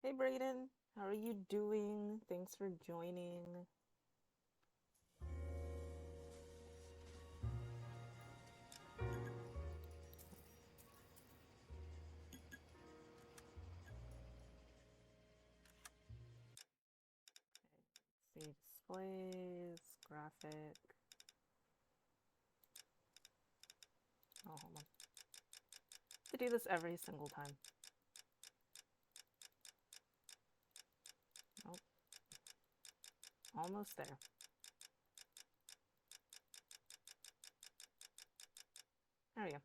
Hey Brayden, how are you doing? Thanks for joining. See displays, graphic. Oh, hold on. To do this every single time. Nope. Almost there. There we go.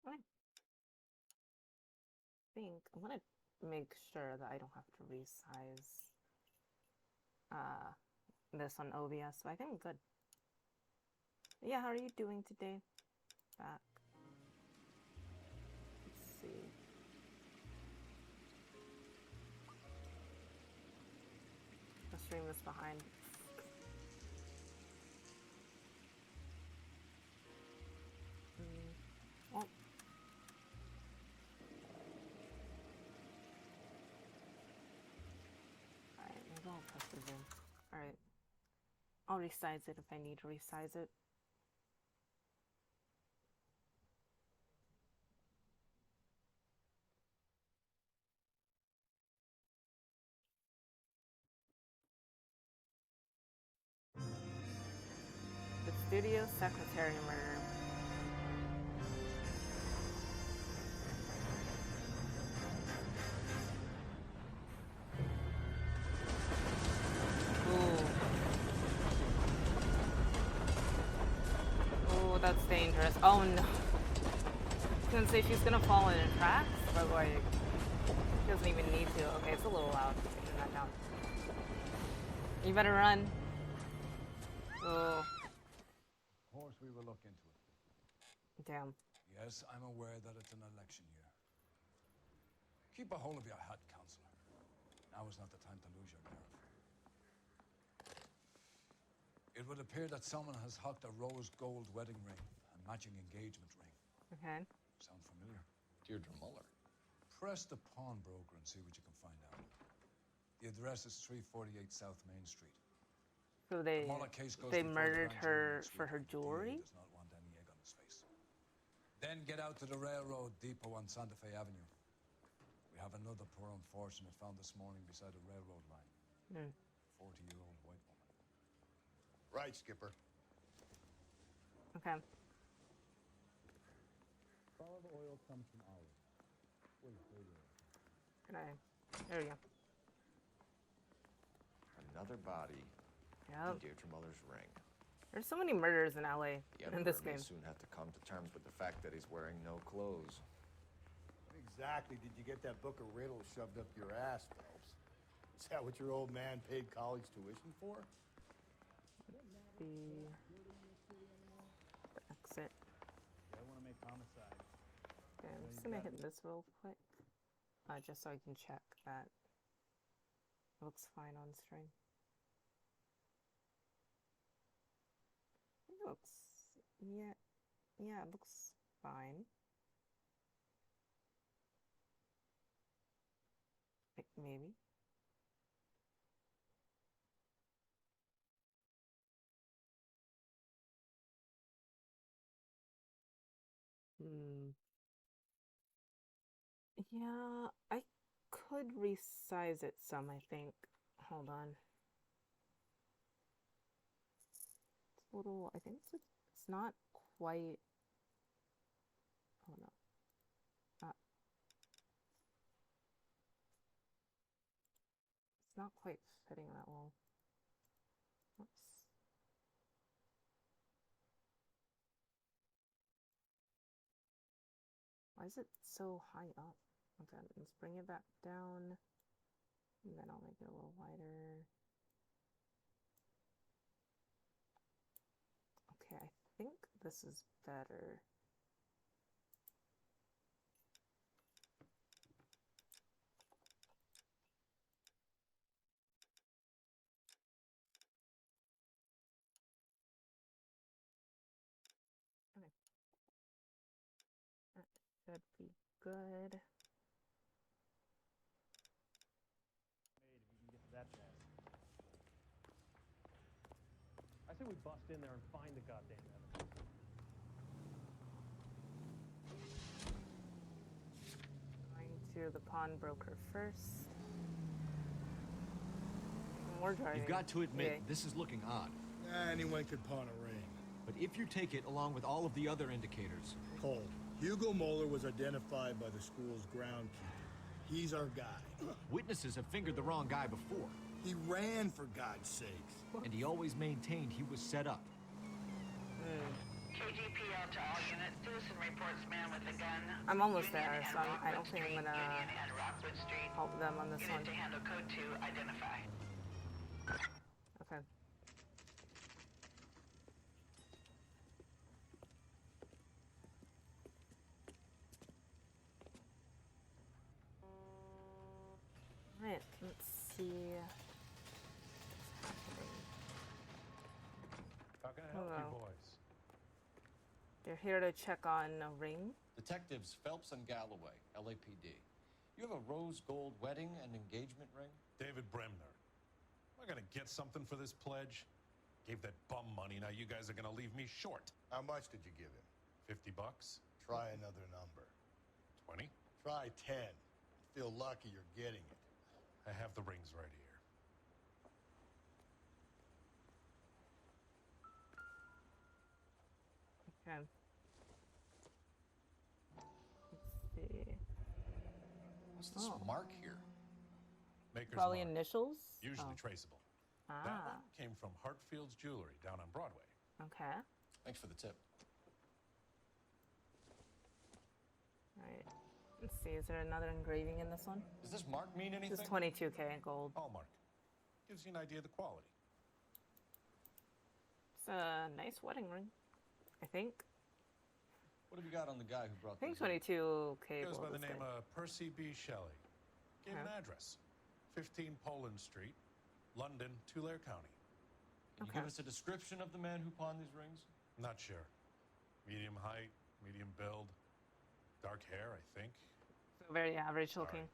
I think I'm gonna make sure that I don't have to resize uh this on OBS, so I think I'm good. Yeah, how are you doing today? Back. Let's see. I'll stream this behind. Well, alright, maybe I'll press the zoom. Alright. I'll resize it if I need to resize it. The studio secretary murder. Oh, that's dangerous. Oh no. I was gonna say she's gonna fall in tracks, but like, she doesn't even need to. Okay, it's a little loud. Taking that down. You better run. Oh. Of course we will look into it. Damn. Yes, I'm aware that it's an election year. Keep a hold of your head, Counselor. Now is not the time to lose your nerve. It would appear that someone has hocked a rose gold wedding ring and matching engagement ring. Okay. Sound familiar? Deirdre Muller. Press the pawnbroker and see what you can find out. The address is 348 South Main Street. So The Muller case goes they before murdered the grand jury her next for week. her jewelry? He does not want any egg on his face. Then get out to the railroad depot on Santa Fe Avenue. We have another poor unfortunate found this morning beside a railroad line. 40-year-old white woman. Right, Skipper. Okay. Olive oil comes from olives. Can I? There we go. Another body Yep. in Deirdre Muller's ring. There's so many murders in LA The in this Emperor may game. soon have to come to terms with the fact that he's wearing no clothes. What exactly did you get that book of riddles shoved up your ass, Phelps? Is that what your old man paid college tuition for? The exit. I want to make homicide. Okay, I'm just gonna hit this real quick. Just so I can check that it looks fine on stream. It looks, yeah, it looks fine. Maybe. Yeah, I could resize it some, I think. Hold on. It's a little, I think it's not quite, oh no. It's not quite fitting that well. Oops. Why is it so high up? Okay, let's bring it back down. And then I'll make it a little wider. Okay, I think this is better. Okay. Should be good. If you can get to that fast. I say we bust in there and find the goddamn evidence. Going to the pawnbroker first. More driving. You've got to admit, Okay. this is looking odd. Anyone could pawn a ring. But if you take it along with all of the other indicators, Cole, Hugo Moeller was identified by the school's groundkeeper. He's our guy. witnesses have fingered the wrong guy before. He ran, for God's sakes. And he always maintained he was set up. KGPL to all units. Citizen reports man with a gun. I'm almost Union there, and so I don't Rockwood think I'm Street, gonna Union and Rockwood Street. help them on this Unit one. to handle code 2, identify. Okay. Alright, let's see what's happening. How can I help you Hello. boys? You're here to check on a ring? Detectives Phelps and Galloway, LAPD. You have a rose gold wedding and engagement ring? David Bremner. Am I gonna get something for this pledge? Gave that bum money, now you guys are gonna leave me short. How much did you give him? $50? Try another number. 20? Try 10. Feel lucky you're getting it. I have the rings right here. Okay. Let's see. What's this Oh. mark here? Maker's Probably Mark. initials? Usually Oh. traceable. That Ah, one came from Hartfield's Jewelry down on Broadway. okay. Thanks for the tip. Alright. Let's see, is there another engraving in this one? Does this mark mean anything? This is 22K gold. Hallmark. Gives you an idea of the quality. It's a nice wedding ring, I think. What have you got on the guy who brought I think these in? 22K Goes gold by the is name good. of Percy B. Shelley. Gave an Okay. address. 15 Poland Street, London, Tulare County. Can you Okay. give us a description of the man who pawned these rings? Not sure. Medium height, medium build, dark hair, I think. So very average Sorry. looking.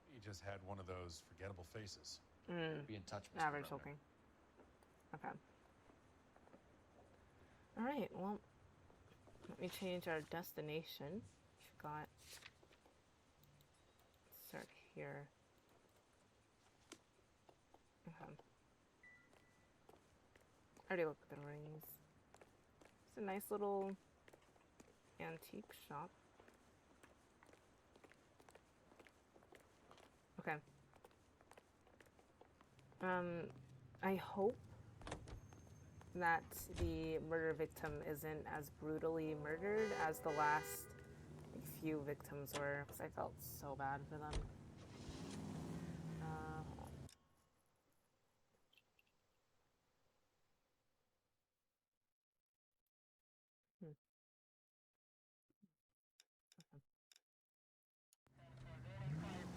He just had one of those forgettable faces. Be in touch, Mr. Average Bremner. looking. Okay. Alright, well, let me change our destination. We've got. Start here. Okay. I already looked at the rings. It's a nice little antique shop. Okay. I hope that the murder victim isn't as brutally murdered as the last few victims were, because I felt so bad for them. Hold on.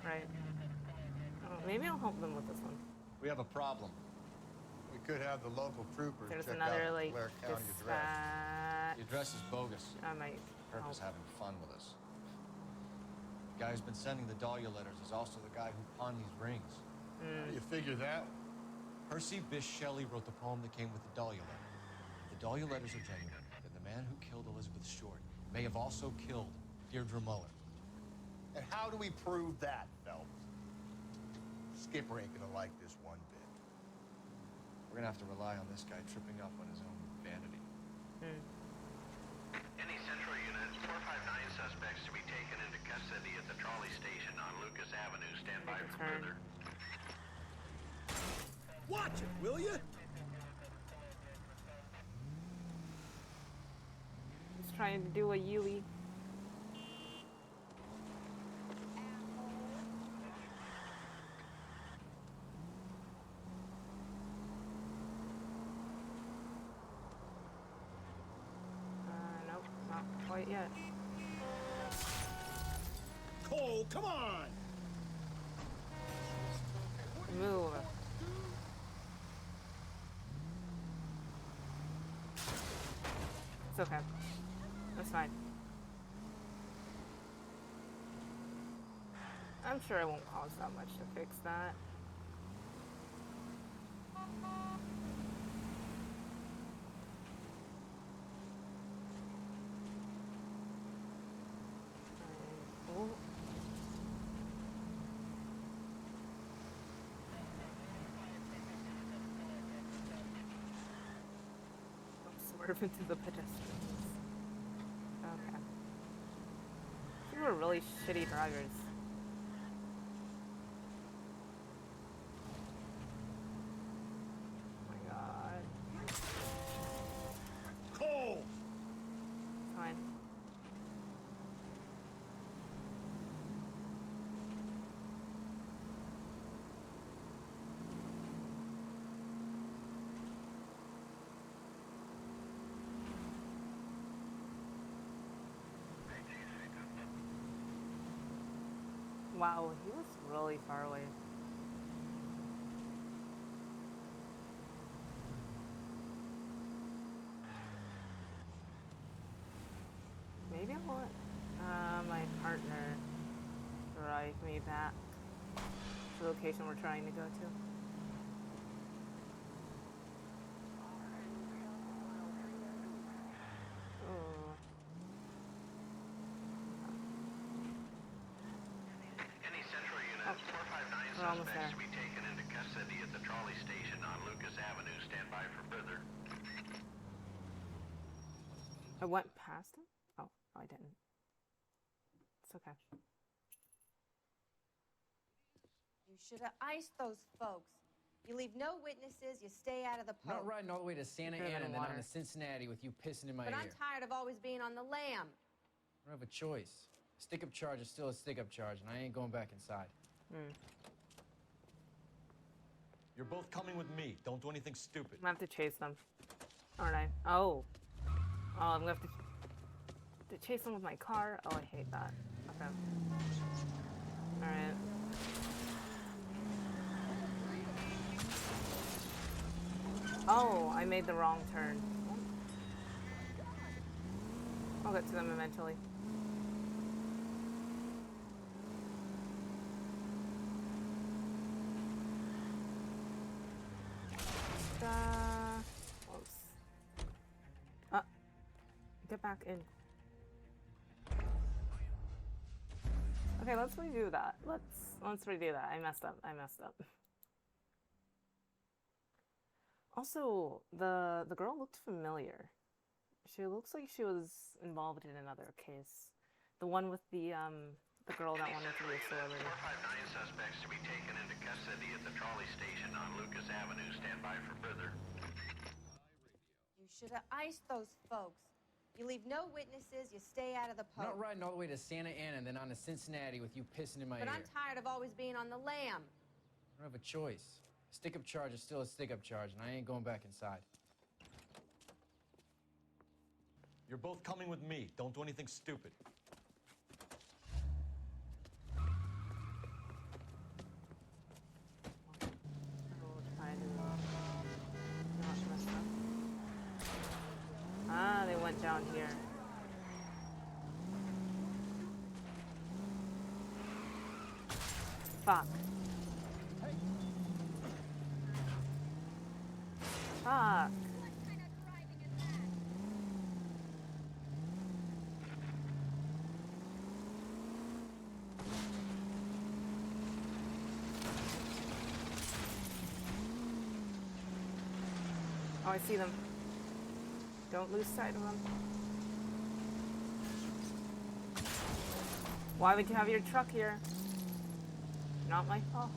Right. Oh, maybe I'll help them with this one. We have a problem. We could have the local troopers There's check another, out like, Blair County address. dispatch. The address is bogus. I might Kirk help. is having fun with us. The guy who's been sending the Dahlia letters is also the guy who pawned these rings. How do you figure that? Percy Bysshe Shelley wrote the poem that came with the Dahlia letter. If the Dahlia letters are genuine, then the man who killed Elizabeth Short may have also killed Deirdre Muller. And how do we prove that, Phelps? Skipper ain't gonna like this one bit. We're gonna have to rely on this guy tripping up on his own vanity. Any central unit, 459 suspects to be taken into custody at the trolley station on Lucas Avenue. Stand by for turn. further. Watch it, will you? He's trying to do a Yui. Nope, not quite yet. Cole, come on! Move. It's okay. That's fine. I'm sure it won't cost that much to fix that. Oh. Swerve into the pedestrians. Okay. People are really shitty drivers. Oh my god. Cole! Fine. Wow, he was really far away. Maybe I'll let my partner drive me back to the location we're trying to go to. Oh. Any Central Unit, Oh, 459 we're almost suspects there. to be taken into custody at the trolley station on Lucas Avenue. Stand by for further. I went past him? Oh, I didn't. It's okay. You should have iced those folks. You leave no witnesses, you stay out of the I'm not post. riding all the way to Santa Better Ana than and then on water. to Cincinnati with you pissing in my But ear. I'm tired of always being on the lam. I don't have a choice. A stick-up charge is still a stick-up charge, and I ain't going back inside. You're both coming with me. Don't do anything stupid. I'm gonna have to chase them. Aren't I? Oh. Oh, I'm gonna have to chase them with my car. Oh, I hate that. Okay. Alright. Oh, I made the wrong turn. I'll get to them eventually. Close. Get back in. Okay, let's redo that. Let's redo that. I messed up. Also, the girl looked familiar. She looks like she was involved in another case. The one with the girl that wanted to be a celebrity. 459 suspects to be taken into custody at the trolley station on Lucas Avenue. Stand by for further. You should have iced those folks. You leave no witnesses, you stay out of the I'm post. not riding all the way to Santa Ana and then on to Cincinnati with you pissing in my But ear. I'm tired of always being on the lam. I don't have a choice. A stick-up charge is still a stick-up charge, and I ain't going back inside. You're both coming with me. Don't do anything stupid. Ah, they went down here. Fuck. Fuck. Oh, I see them. Don't lose sight of them. Why would you have your truck here? Not my fault.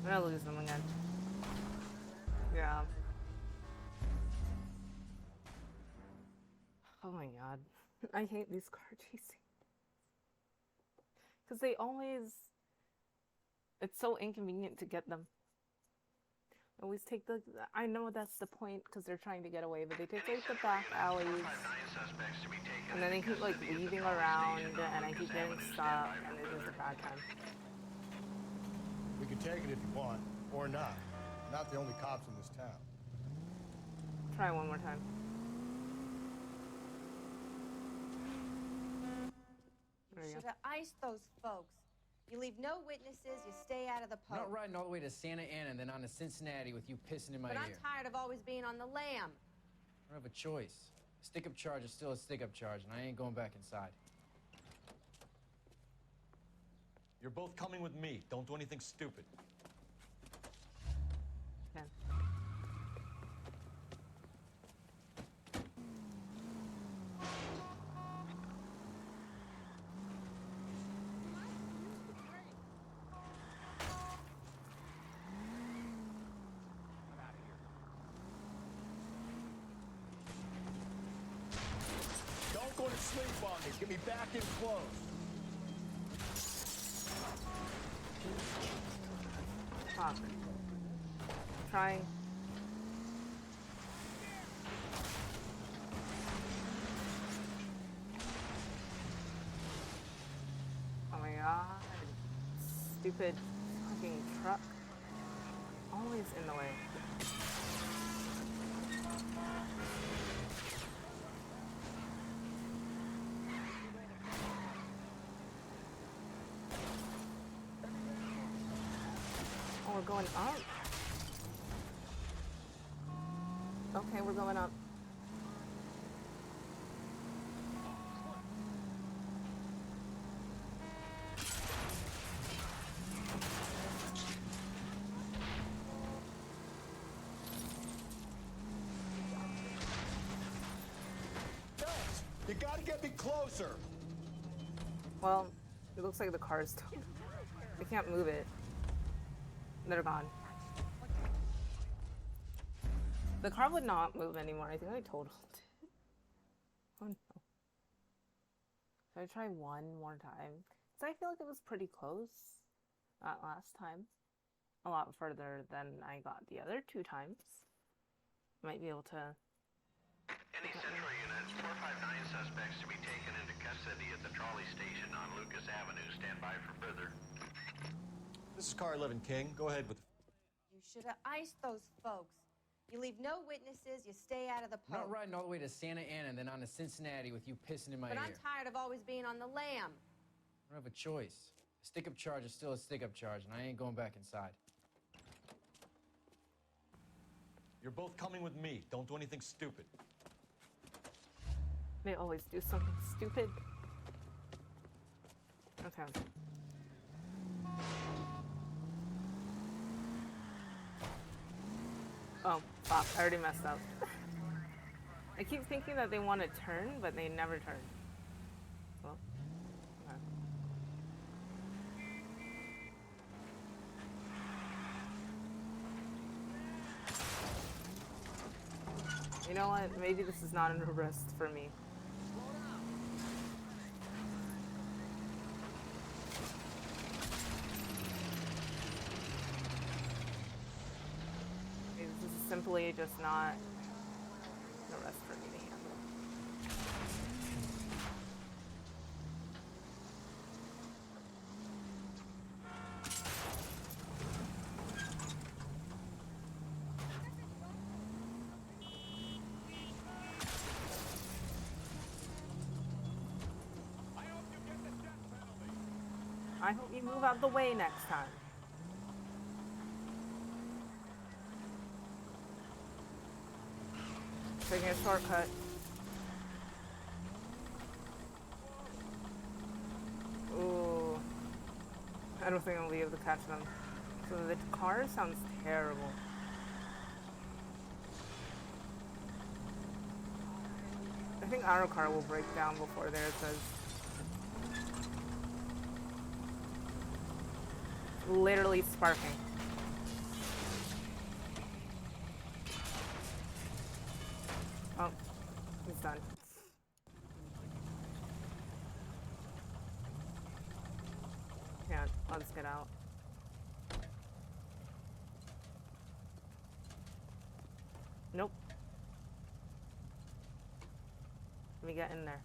I'm gonna lose them again. Yeah. Oh my god. I hate these car chasing. Because they always... It's so inconvenient to get them. Always take the... I know that's the point because they're trying to get away, but they take like the back alleys. And then they keep like weaving around and I keep getting stuck and it's just a bad time. We can take it if you want, or not. We're not the only cops in this town. Try one more time. There You you should go. have iced those folks. You leave no witnesses, you stay out of the I'm post. not riding all the way to Santa Ana and then on to Cincinnati with you pissing in my But ear. I'm tired of always being on the lam. I don't have a choice. A stick-up charge is still a stick-up charge, and I ain't going back inside. You're both coming with me. Don't do anything stupid. Okay. Don't go to sleep on me. Get me back in close. Fuck. Trying. Oh my god. Stupid fucking truck. Always in the way. Oh, we're going up? Okay, we're going up. You gotta get me closer. Well, it looks like the car's still. They can't move it. They're gone. The car would not move anymore. I think I totaled it. Oh no. Should I try one more time? Because I feel like it was pretty close that last time. A lot further than I got the other 2 times. Might be able to. Any Central unit, 459 suspects to be taken into custody at the trolley station on Lucas Avenue. Stand by for further. This is Car 11 King. Go ahead with the... You should have iced those folks. You leave no witnesses, you stay out of the I'm post. not riding all the way to Santa Ana and then on to Cincinnati with you pissing in my But ear. I'm tired of always being on the lam. I don't have a choice. A stick-up charge is still a stick-up charge, and I ain't going back inside. You're both coming with me. Don't do anything stupid. They always do something stupid. Okay. Oh, fuck. I already messed up. I keep thinking that they want to turn, but they never turn. Well, okay. You know what? Maybe this is not an arrest for me. Maybe this is simply just not an arrest for me to handle. I hope you move out the way next time. Taking a shortcut. Ooh. I don't think I'll be able to catch them. So the car sounds terrible. I think our car will break down before theirs does. Literally sparking. Oh, he's done. Yeah, I'll just get out. Nope. Let me get in there.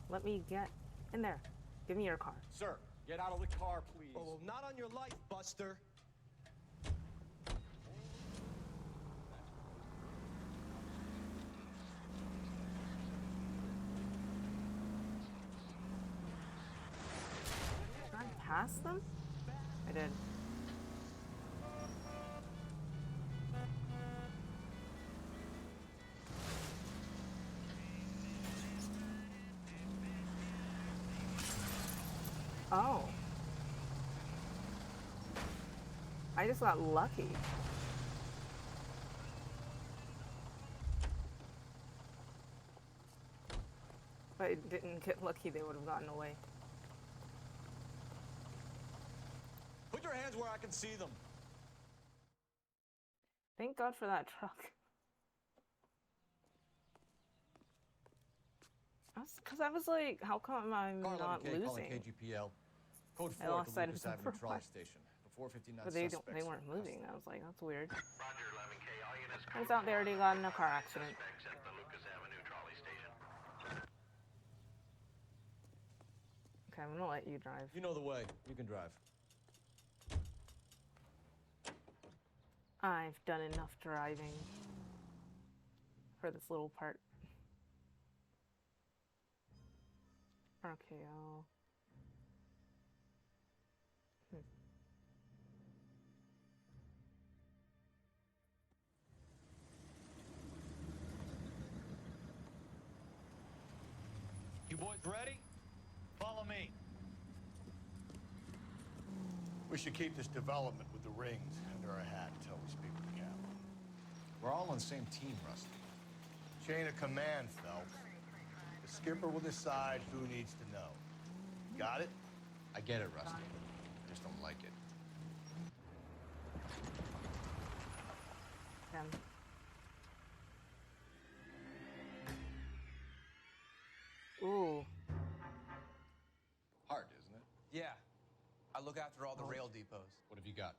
Let me get in there. Give me your car. Sir, get out of the car, please. Oh, not on your life, Buster. past them? I did. Oh. I just got lucky. If I didn't get lucky, they would have gotten away. Put your hands where I can see them. Thank God for that truck. Because I was like, how come I'm not losing? KGPL. Code 4 I lost at the sight of Lucas them Avenue for a trolley while. station. The 459 But they suspects weren't are in moving. I was like, that's weird. Roger 11K. All units Turns out they already got in a car accident. suspects at the Lucas Avenue trolley station. Okay, I'm gonna let you drive. You know the way. You can drive. I've done enough driving for this little part. RKO. You boys ready? Follow me. We should keep this development with the rings under our hat until we speak with the captain. We're all on the same team, Rusty. Chain of command, Phelps. The skipper will decide who needs to know. Got it? I get it, Rusty. I just don't like it. Ooh. Hard, isn't it? Yeah. I look after all the rail depots. What have you got?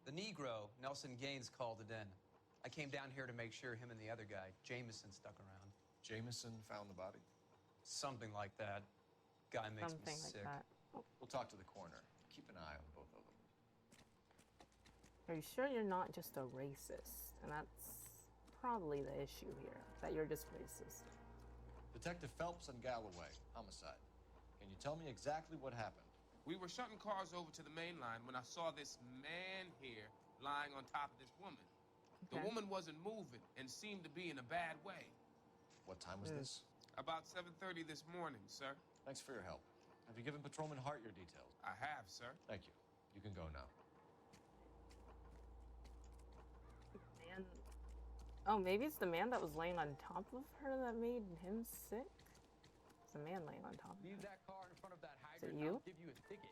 The Negro, Nelson Gaines, called it in. I came down here to make sure him and the other guy, Jameson, stuck around. Jameson found the body? Something like that. Guy makes me sick. Like that. We'll talk to the coroner. Keep an eye on both of them. Are you sure you're not just a racist? And that's probably the issue here, that you're just racist. Detective Phelps and Galloway, homicide. Can you tell me exactly what happened? We were shutting cars over to the main line when I saw this man here lying on top of this woman. The woman wasn't moving and seemed to be in a bad way. What time was this? About 7:30 this morning, sir. Thanks for your help. Have you given Patrolman Hart your details? I have, sir. Thank you. You can go now. Man. Oh, maybe it's the man that was laying on top of her that made him sick? It's a man laying on top of her. Leave that car in front of that Is it hydrant. you? I'll give you a ticket.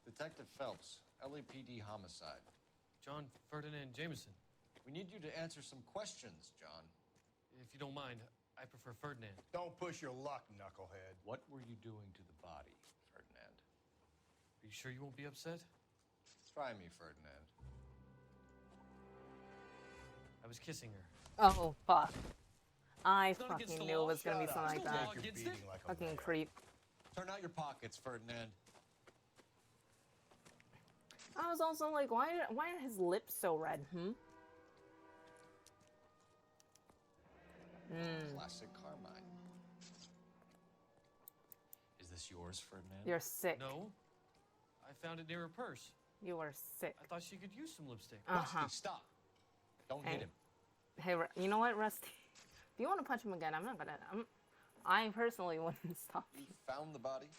Detective Phelps, LAPD homicide. John Ferdinand Jameson. We need you to answer some questions, John. If you don't mind, I prefer Ferdinand. Don't push your luck, knucklehead. What were you doing to the body, Ferdinand? Are you sure you won't be upset? Try me, Ferdinand. I was kissing her. Oh, fuck. I It's not against fucking the knew it law. was gonna be Shut something up. like that. You're against beating it? like a Fucking man. creep. Turn out your pockets, Ferdinand. I was also like, why are his lips so red, Classic Carmine. Is this yours, Ferdinand? You're sick. No. I found it near her purse. You are sick. I thought she could use some lipstick. Rusty, stop. Don't hit him. Hey, you know what, Rusty? If you want to punch him again, I'm not gonna. I personally wouldn't stop you. You found the body?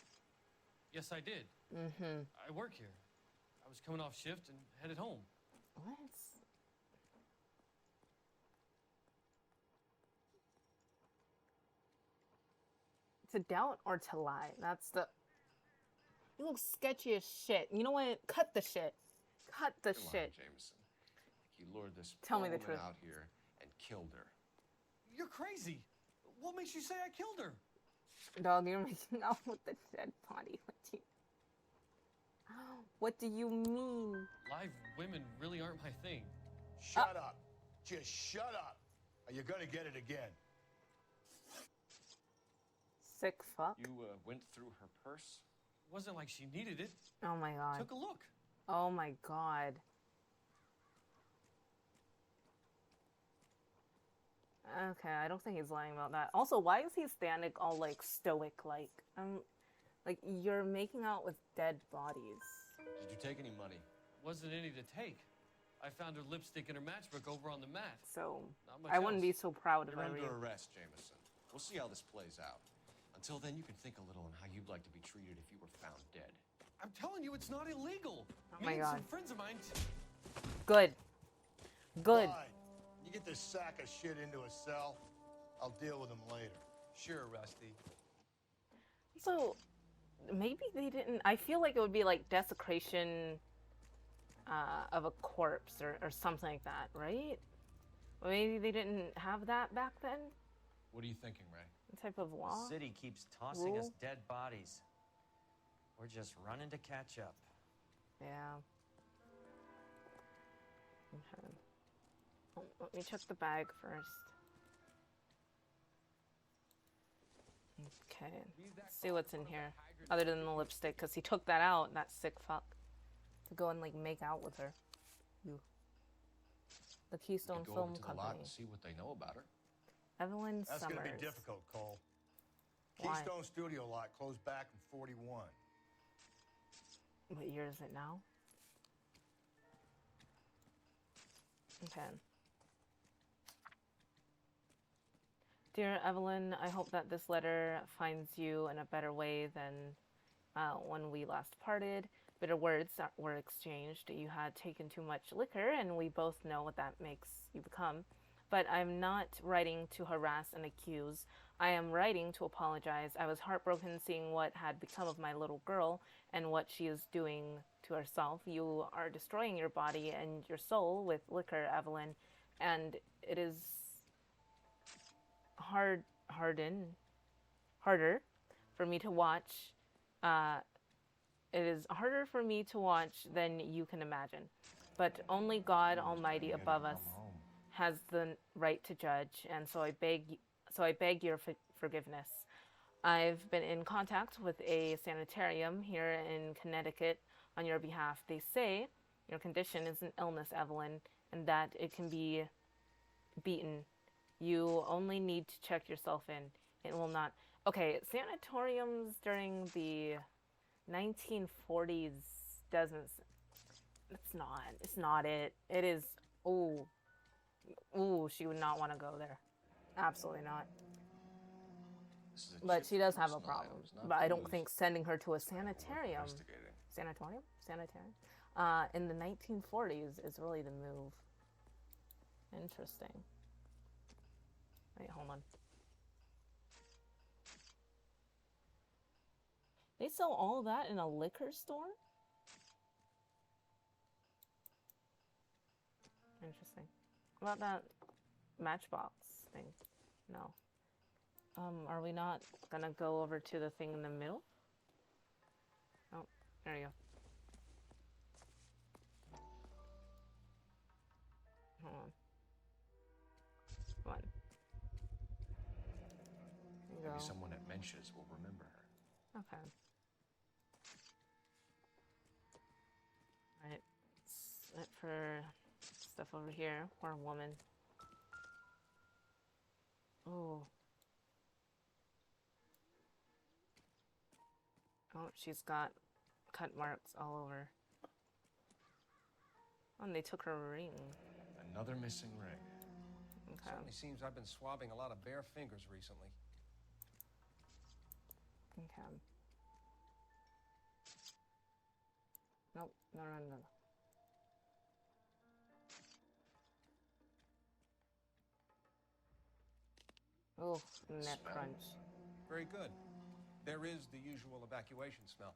Yes, I did. I work here. I was coming off shift and headed home. What? To doubt or to lie. That's the. You look sketchy as shit. You know what? Cut the shit. Cut the Come shit. on, Jameson. He lured this Tell me poor the woman truth. out here and killed her. You're crazy. What makes you say I killed her? Dog, you're making out with the dead body. What do you mean? Live women really aren't my thing. Shut up. Just shut up. Or you're gonna get it again. Sick fuck. You went through her purse? It wasn't like she needed it. Oh my god. Took a look. Oh my god. Okay, I don't think he's lying about that. Also, why is he standing all like stoic like? Like, you're making out with dead bodies. Did you take any money? Wasn't any to take. I found her lipstick and her matchbook over on the mat. So, Not much I wouldn't else. be so proud if You're I under were you. arrest, Jameson. We'll see how this plays out. Until then, you can think a little on how you'd like to be treated if you were found dead. I'm telling you, it's not illegal. Oh my Me and God. some friends of mine. Good. Good. Fine. You get this sack of shit into a cell, I'll deal with him later. Sure, Rusty. So, maybe they didn't... I feel like it would be like desecration of a corpse or something like that, right? Maybe they didn't have that back then? What are you thinking, Ray? What type of law? The city keeps tossing us Rule? dead bodies. We're just running to catch up. Yeah. Okay. Oh, let me check the bag first. Okay. Let's see what's in here. Other than the lipstick, because he took that out, that sick fuck. To go and, like, make out with her. You. The Keystone Go Film over to the lot Company. and see what they know about her. Evelyn That's Summers. gonna be difficult, Cole. Why? Keystone Studio lot closed back in 41. What year is it now? Okay. Dear Evelyn, I hope that this letter finds you in a better way than when we last parted. Bitter words that were exchanged. You had taken too much liquor, and we both know what that makes you become. But I'm not writing to harass and accuse. I am writing to apologize. I was heartbroken seeing what had become of my little girl and what she is doing to herself. You are destroying your body and your soul with liquor, Evelyn, and it is harder for me to watch. It is harder for me to watch than you can imagine. But only God Almighty above us has the right to judge, and so I beg your forgiveness. I've been in contact with a sanitarium here in Connecticut on your behalf. They say your condition is an illness, Evelyn, and that it can be beaten. You only need to check yourself in. It will not... Okay, sanatoriums during the 1940s doesn't... It's not it. It is... Ooh. Ooh, she would not want to go there. Absolutely not. But she does have a problem. But I don't think sending her to a sanitarium... Sanatorium? Sanitarium? In the 1940s is really the move. Interesting. Wait, hold on. They sell all that in a liquor store? Interesting. What about that Matchbox thing? No. Are we not gonna go over to the thing in the middle? Oh, there you go. Hold on. Come on. There you Maybe go. someone at Mensch's will remember her. Okay. Alright. That's it for stuff over here. Poor woman. Oh. Oh, she's got cut marks all over. Oh, and they took her ring. Another missing ring. Okay. Certainly seems I've been swabbing a lot of bare fingers recently. Okay. Nope. No. Oh, neck crunch. Very good. There is the usual evacuation smell,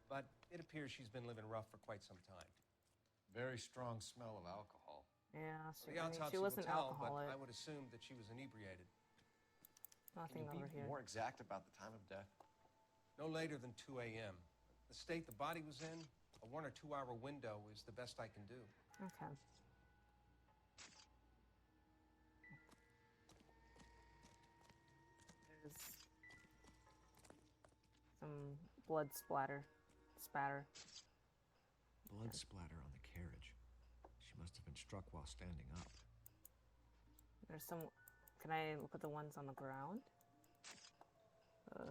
but it appears she's been living rough for quite some time. Very strong smell of alcohol. Yeah, The autopsy she was will an tell, alcoholic. but I would assume that she was inebriated. Nothing Can you over be here. more exact about the time of death? No later than 2 a.m. The state the body was in, a 1 or 2 hour window is the best I can do. Okay. There's some blood spatter. Blood splatter on the carriage. She must have been struck while standing up. There's some... Can I look at the ones on the ground?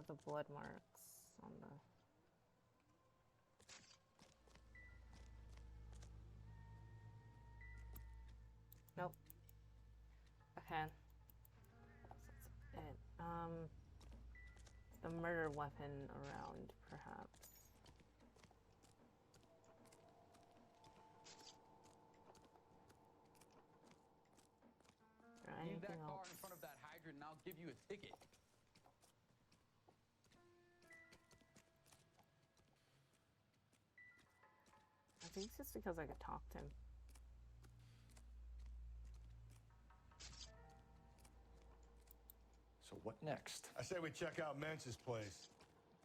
The blood marks. on the... Nope. Okay. So that's it. The murder weapon around, perhaps. Leave that car in front of that hydrant and I'll give you a ticket. I think it's just because I could talk to him. So what next? I say we check out Mentz's place.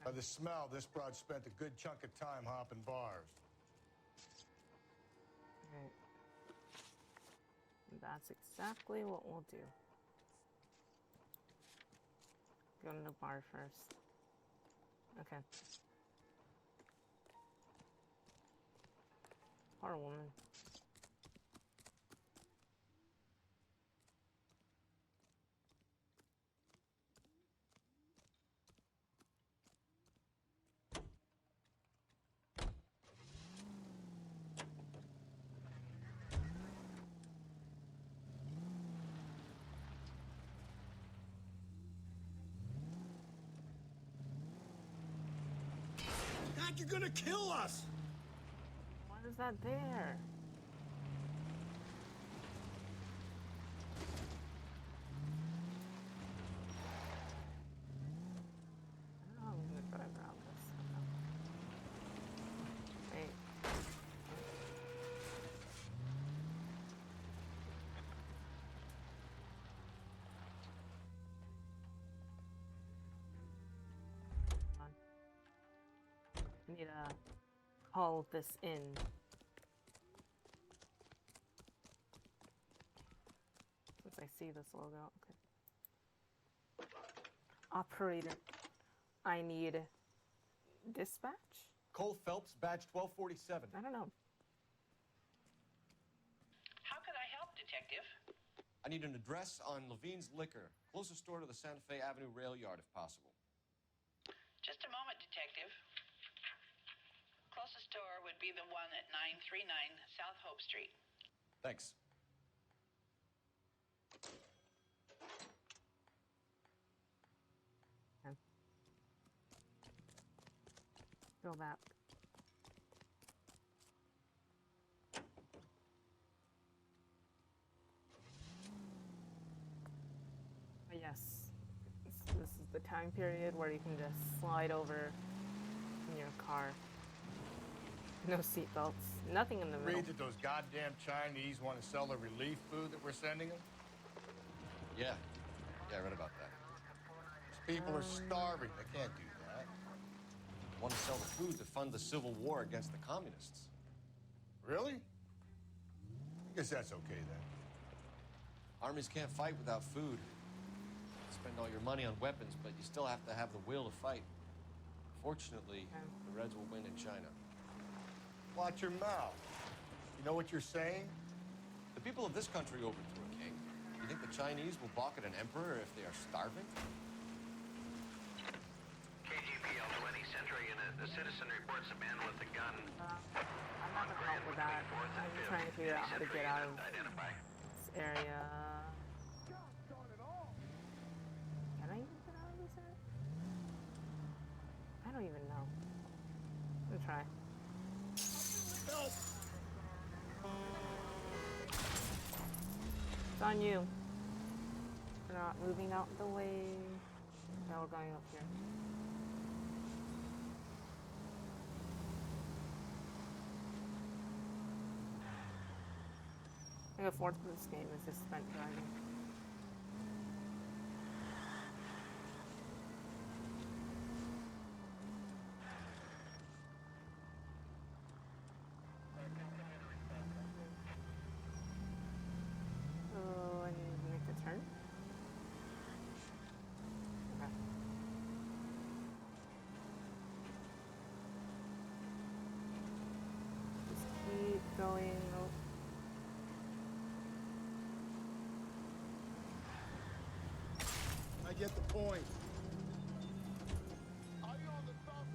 By the smell, this broad spent a good chunk of time hopping bars. Right. That's exactly what we'll do. Go to the bar first. Okay. Poor woman. God, you're gonna kill us! Why is that there? I don't know how I'm gonna try to grab this. Wait. I need to call this in. Since I see this logo, okay. Operator, I need dispatch? Cole Phelps, badge 1247. I don't know. How can I help, Detective? I need an address on Levine's Liquor, closest store to the Santa Fe Avenue rail yard if possible. Just a moment, Detective. Closest store would be the one at 939 South Hope Street. Thanks. Okay. Go back. Oh, yes. This is the time period where you can just slide over in your car. No seatbelts. Nothing in the middle. Read that those goddamn Chinese want to sell the relief food that we're sending them? Yeah. Yeah, I read about that. These people are starving. They can't do that. Want to sell the food to fund the civil war against the communists. Really? I guess that's okay then. Armies can't fight without food. Spend all your money on weapons, but you still have to have the will to fight. Fortunately, the Reds will win in China. Watch your mouth. You know what you're saying? The people of this country overthrew a king. You think the Chinese will balk at an emperor if they are starving? KGPL 20 Central Unit. The citizen reports a man with a gun. I'm not gonna help with that. I'm trying to figure out how to get out of this area. Can I even get out of this area? I don't even know. I'm gonna try. Help! It's on you. We're not moving out the way. Now we're going up here. I think a fourth of this game is just spent driving. Oh, I need to make the turn. Okay. Just keep going. Oh. I get the point. Are you on the south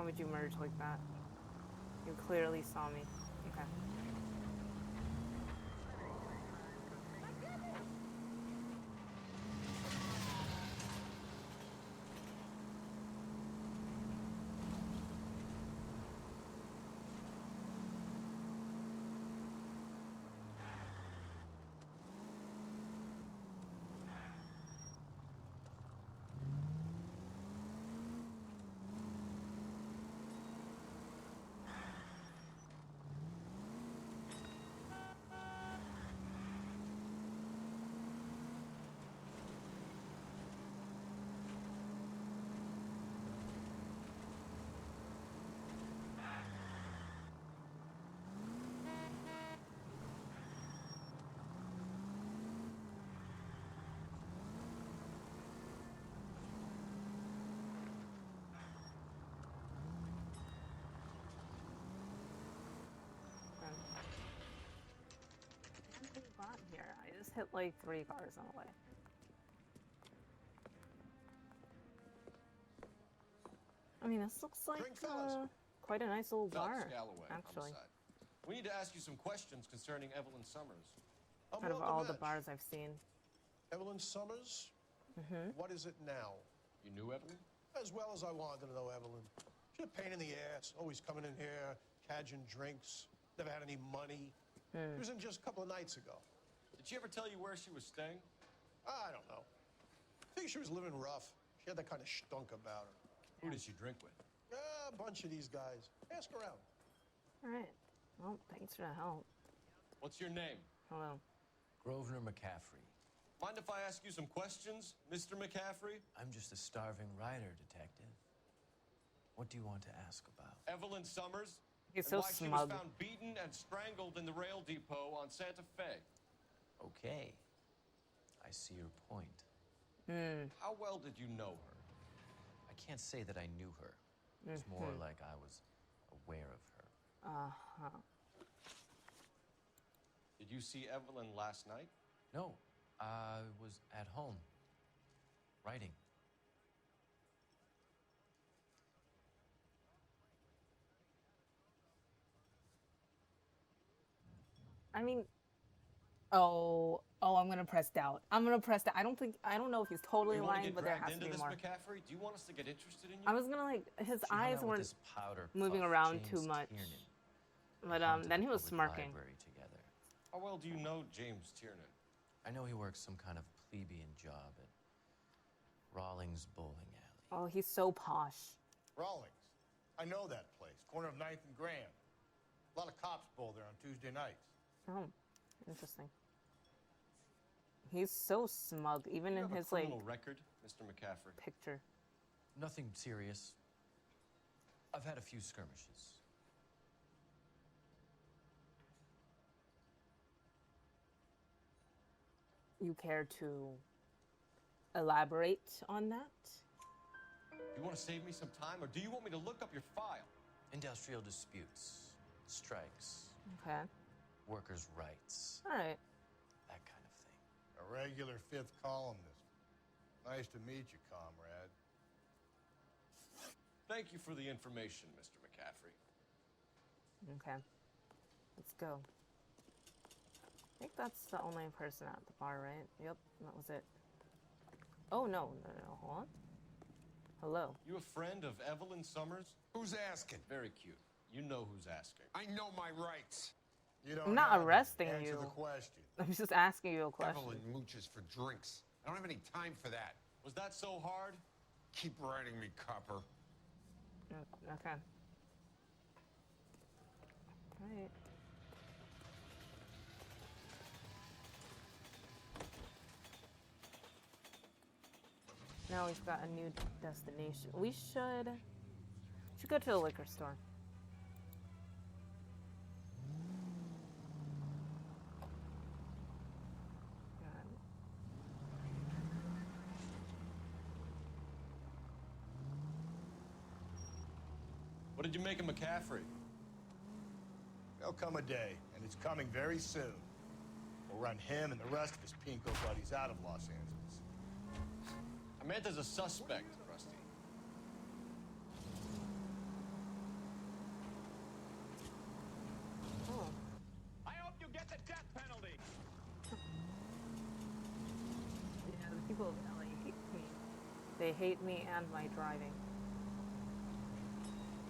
Why would you merge like that? You clearly saw me. Okay. Here, I just hit like 3 cars on the way. I mean, this looks like quite a nice little bar, actually. We need to ask you some questions concerning Evelyn Summers. Out of all the bars I've seen. Evelyn Summers? Mm-hmm. What is it now? You knew Evelyn? As well as I wanted to know Evelyn. She's a pain in the ass, always coming in here, cadging drinks, never had any money. She was in just a couple of nights ago. Did she ever tell you where she was staying? I don't know. I think she was living rough. She had that kind of stunk about her. Who did she drink with? A bunch of these guys. Ask around. All right. Well, thanks for the help. What's your name? Hello. Grosvenor McCaffrey. Mind if I ask you some questions, Mr. McCaffrey? I'm just a starving writer, detective. What do you want to ask about? Evelyn Summers? He's and so why smug. she was found beaten and strangled in the rail depot on Santa Fe. Okay. I see your point. How well did you know her? I can't say that I knew her. It's more like I was aware of her. Uh-huh. Did you see Evelyn last night? No. I was at home. Writing. I mean... Oh, I'm gonna press doubt. I'm gonna press doubt. I don't know if he's totally lying, but there has to be more. McCaffrey? Do you want us to get interested in you? I was gonna like, his She hung eyes out with weren't this powder moving puff, around James too much. Tiernan. But They haunted then the he was public smirking. library together. How well do you know James Tiernan? I know he works some kind of plebeian job at Rawlings Bowling Alley. Oh, he's so posh. Rawlings. I know that place. Corner of 9th and Grand. A lot of cops bowl there on Tuesday nights. Oh, interesting. He's so smug, even in his like criminal record, Mr. McCaffrey. picture. Nothing serious. I've had a few skirmishes. You care to elaborate on that? Do you want to save me some time, or do you want me to look up your file? Industrial disputes, strikes, Okay. workers' rights, All right. that kind of thing. A regular 5th columnist. Nice to meet you, comrade. Thank you for the information, Mr. McCaffrey. Okay. Let's go. I think that's the only person at the bar, right? Yep, that was it. Oh, no, hold on. Hello. You a friend of Evelyn Summers? Who's asking? Very cute. You know who's asking. I know my rights. You don't I'm not have them. arresting Answer you. the question. I'm just asking you a question. Evelyn mooches for drinks. I don't have any time for that. Was that so hard? Keep writing me, copper. Okay. All right. Now we've got a new destination. We should go to the liquor store. What did you make of McCaffrey? There'll come a day, and it's coming very soon. We'll run him and the rest of his pinko buddies out of Los Angeles. Amanda's a suspect, Rusty. They hate me and my driving.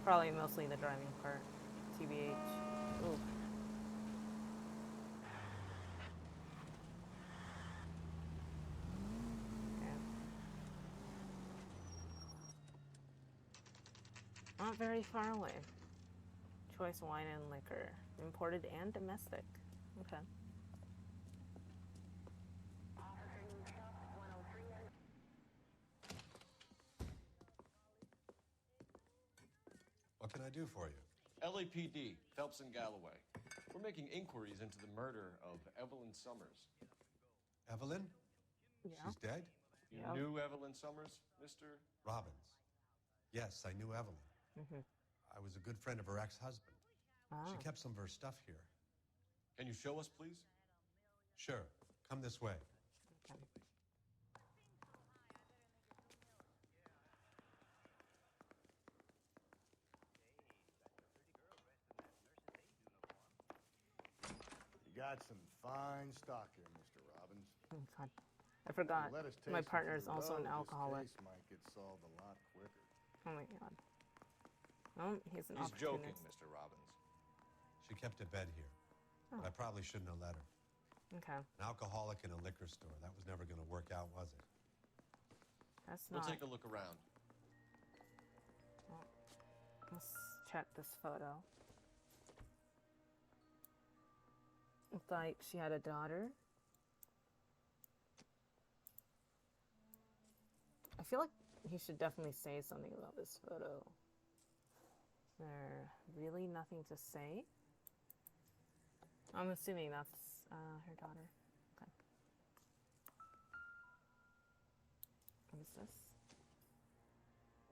Probably mostly the driving part. TBH. Ooh. Okay. Not very far away. Choice wine and liquor. Imported and domestic. Okay. What can I do for you? LAPD, Phelps and Galloway. We're making inquiries into the murder of Evelyn Summers. Evelyn? Yeah. She's dead? You knew Evelyn Summers, Mr. Robbins. Yes, I knew Evelyn. I was a good friend of her ex-husband. She kept some of her stuff here. Can you show us, please? Sure. Come this way. Okay. You got some fine stock here, Mr. Robbins. Oh, God. I forgot. Let us My taste partner it is for also an this alcoholic. case might get solved a lot quicker. Oh my God. Oh, he's an He's joking, opportunist. Mr. Robbins. She kept a bed here. But I probably shouldn't have let her. Okay. An alcoholic in a liquor store. That was never going to work out, was it? That's We'll not. take a look around. Well, let's check this photo. Looked like she had a daughter. I feel like he should definitely say something about this photo. There really nothing to say? I'm assuming that's her daughter. Okay. What is this?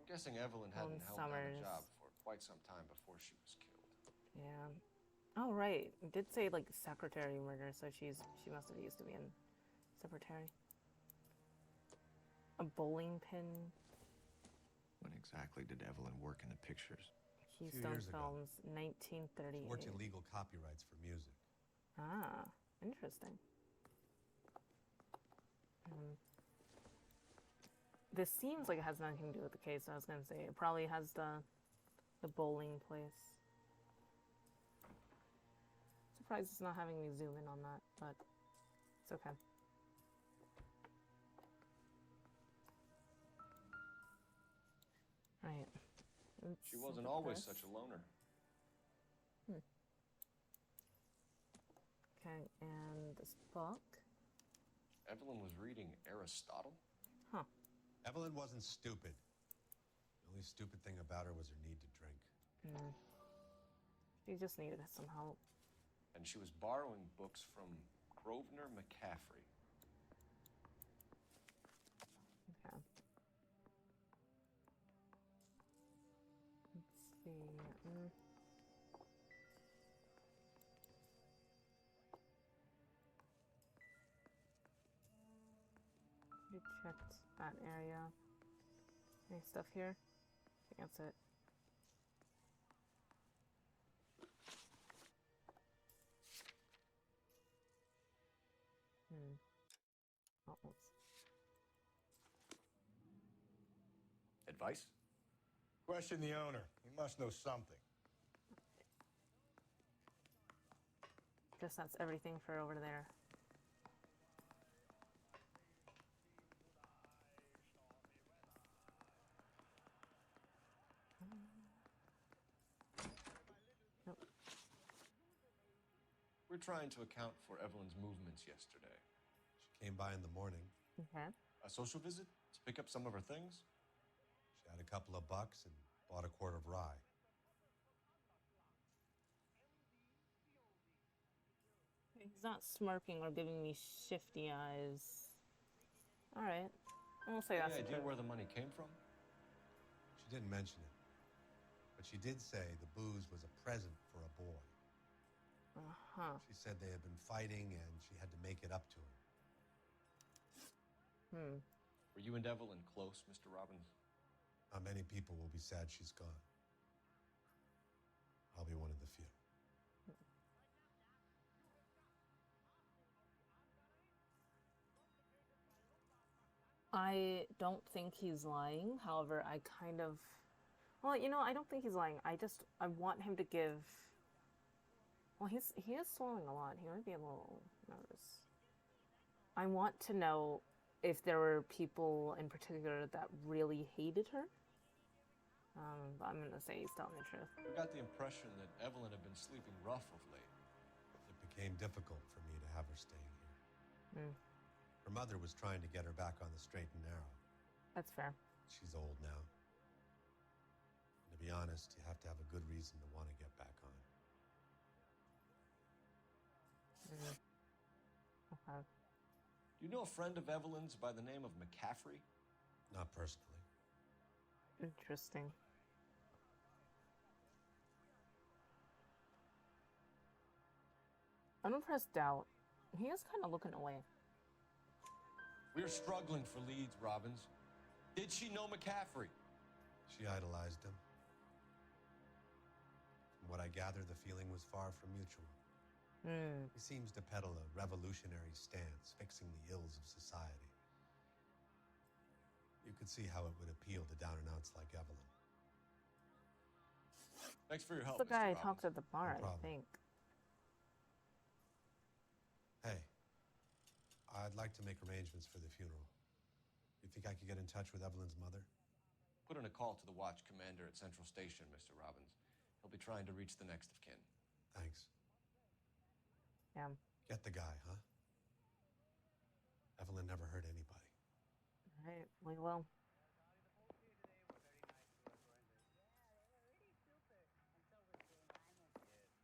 I'm guessing Evelyn Helen hadn't held down Summers. a job for quite some time before she was killed. Yeah. Oh right. It did say like secretary murder, so she must have used to be in secretary. A bowling pin. When exactly did Evelyn work in the pictures? Keystone years ago. Films, 1938. She worked illegal copyrights for music. Ah, interesting. This seems like it has nothing to do with the case. I was gonna say it probably has the bowling place. Surprised it's not having me zoom in on that, but it's okay. Right. She wasn't always such a loner. Okay, and this book. Evelyn was reading Aristotle? Huh. Evelyn wasn't stupid. The only stupid thing about her was her need to drink. She just needed some help. And she was borrowing books from Grosvenor McCaffrey. Okay. Let's see. We checked that area. Any stuff here? I think that's it. Oh, oops. Advice? Question the owner. He must know something. Guess that's everything for over there. Nope. We're trying to account for Evelyn's movements yesterday. She came by in the morning. Okay. A social visit to pick up some of her things? She had a couple of bucks and bought a quart of rye. He's not smirking or giving me shifty eyes. All right. I'll say that's Any idea true. where the money came from? She didn't mention it. But she did say the booze was a present for a boy. Uh-huh. She said they had been fighting and she had to make it up to him. Were you and Evelyn close, Mr. Robbins? Not many people will be sad she's gone. I'll be one of the few. I don't think he's lying. However, I kind of... Well, you know, I don't think he's lying. I want him to give... Well, he is swallowing a lot. He might be a little nervous. I want to know if there were people in particular that really hated her. But I'm gonna say he's telling the truth. I got the impression that Evelyn had been sleeping rough of late. It became difficult for me to have her staying here. Her mother was trying to get her back on the straight and narrow. That's fair. She's old now. And to be honest, you have to have a good reason to want to get back on. Okay. Do you know a friend of Evelyn's by the name of McCaffrey? Not personally. Interesting. I'm impressed Doubt. He is kind of looking away. We're struggling for leads, Robbins. Did she know McCaffrey? She idolized him. From what I gather, the feeling was far from mutual. He seems to peddle a revolutionary stance, fixing the ills of society. You could see how it would appeal to down-and-outs like Evelyn. Thanks for your help, That's the guy I Mr. talked at the bar, No I problem. think. Hey, I'd like to make arrangements for the funeral. You think I could get in touch with Evelyn's mother? Put in a call to the watch commander at Central Station, Mr. Robbins. He'll be trying to reach the next of kin. Thanks. Yeah. Get the guy, huh? Evelyn never hurt anybody. Alright, we will.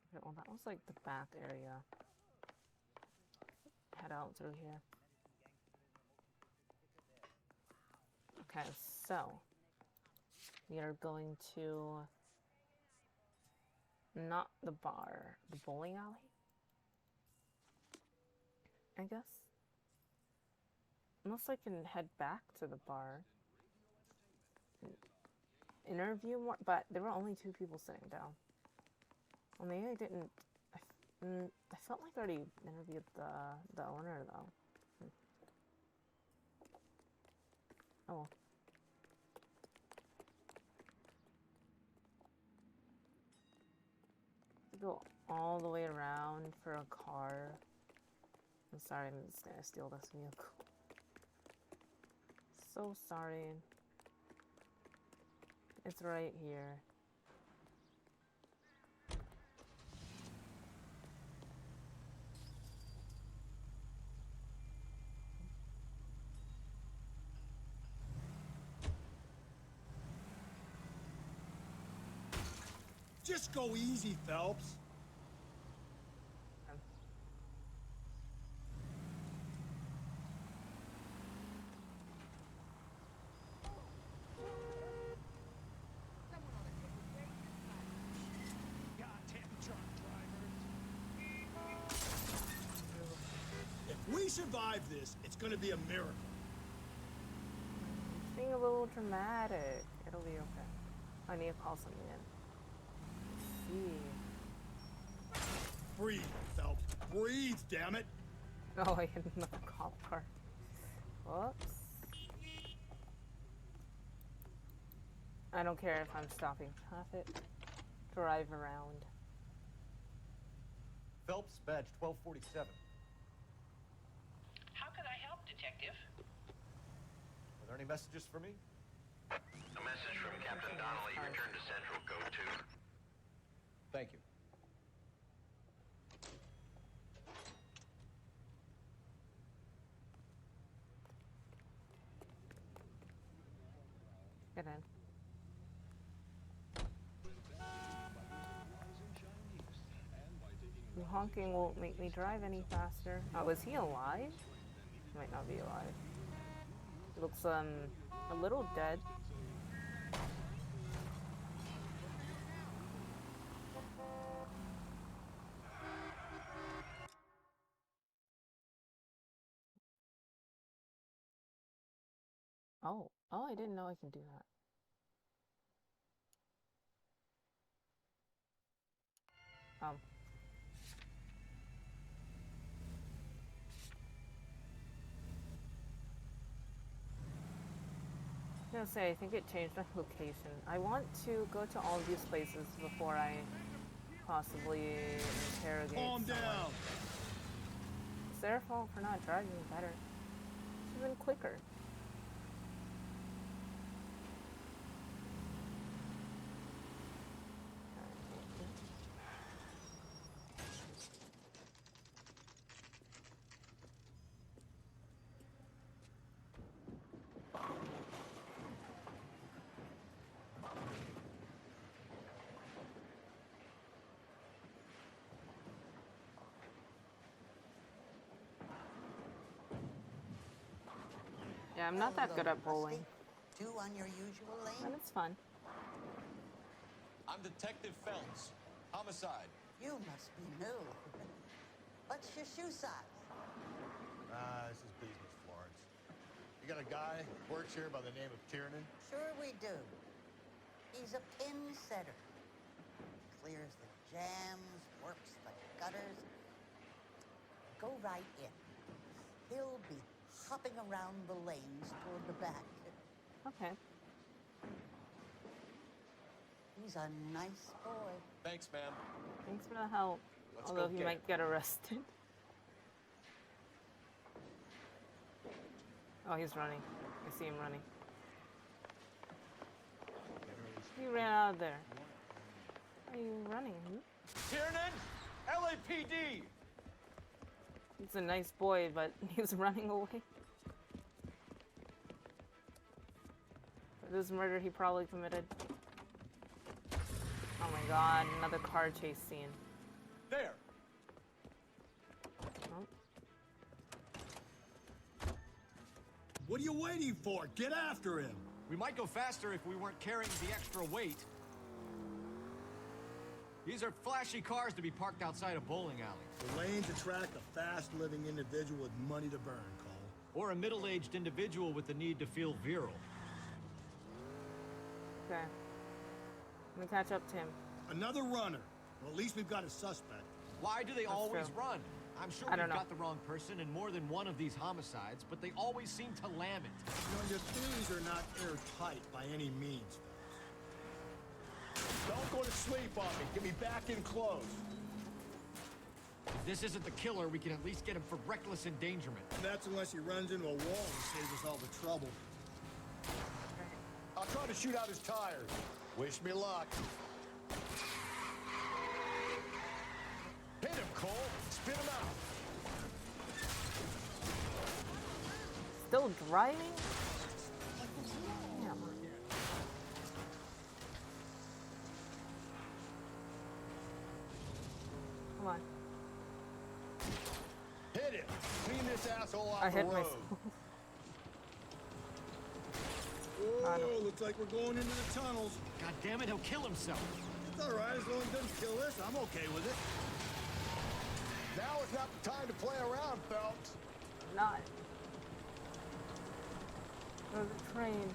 Okay, well, that was like the back area. Head out through here. Okay, so we are going to not the bar, the bowling alley, I guess. Unless I can head back to the bar. Interview more, but there were only 2 people sitting down. Well, maybe I didn't. I felt like I already interviewed the owner though. Oh well. To go all the way around for a car. I'm sorry, I'm just gonna steal this vehicle. So sorry. It's right here. Just go easy, Phelps. If we survive this, it's gonna be a miracle. It's being a little dramatic. It'll be okay. I need to call something in. Let's see. Breathe, Phelps. Breathe, damn it. Oh, I hit another cop car. Whoops. I don't care if I'm stopping traffic. Drive around. Phelps, badge 1247. How can I help, Detective? Are there any messages for me? A message from Captain Donnelly. Return to Central. Go to. Thank you. Get in. The honking won't make me drive any faster. Oh, is he alive? He might not be alive. He looks, a little dead. Oh, I didn't know I can do that. gonna say, I think it changed my location. I want to go to all of these places before I possibly interrogate Calm someone. down. It's their fault for not driving better. It's been quicker. Yeah, I'm not that good at bowling. Two on your usual lane? But it's fun. I'm Detective Phelps. Homicide. You must be new. What's your shoe size? This is business, Florence. You got a guy who works here by the name of Tiernan? Sure we do. He's a pin setter. Clears the jams, works the gutters. Go right in. He'll be hopping around the lanes toward the back. Okay. He's a nice boy. Thanks, ma'am. Thanks for the help. Let's Although go he get might get arrested. Oh, he's running. I see him running. He ran out of there. Why are you running? Tiernan! LAPD! He's a nice boy, but he's running away. For this murder he probably committed. Oh my god, another car chase scene. There! Oh. What are you waiting for? Get after him! We might go faster if we weren't carrying the extra weight. These are flashy cars to be parked outside a bowling alley. The lanes attract a fast-living individual with money to burn, Cole. Or a middle-aged individual with the need to feel virile. Okay. Let me catch up to him. Another runner. Well, at least we've got a suspect. Why do they That's always true. run? I'm sure I we've don't know. got the wrong person in more than one of these homicides, but they always seem to lam it. You know, your theories are not airtight by any means, fellas. Don't go to sleep on me. Get me back in close. If this isn't the killer, we can at least get him for reckless endangerment. That's unless he runs into a wall and saves us all the trouble. I'll try to shoot out his tires. Wish me luck. Hit him, Cole. Spin him out. Still driving? Damn. Come on. Hit him. Clean this asshole off I the hit road. myself. Oh, looks like we're going into the tunnels. God damn it, he'll kill himself. It's all right, as long as he doesn't kill us. I'm okay with it. Now is not the time to play around, Phelps. Not. Go to the train.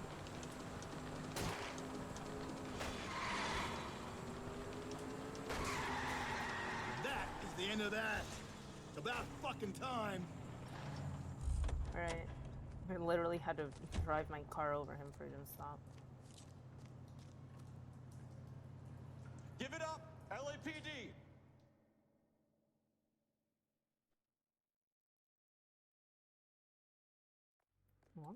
That is the end of that. It's about fucking time. Alright. I literally had to drive my car over him for him to stop. Give it up, LAPD! Well,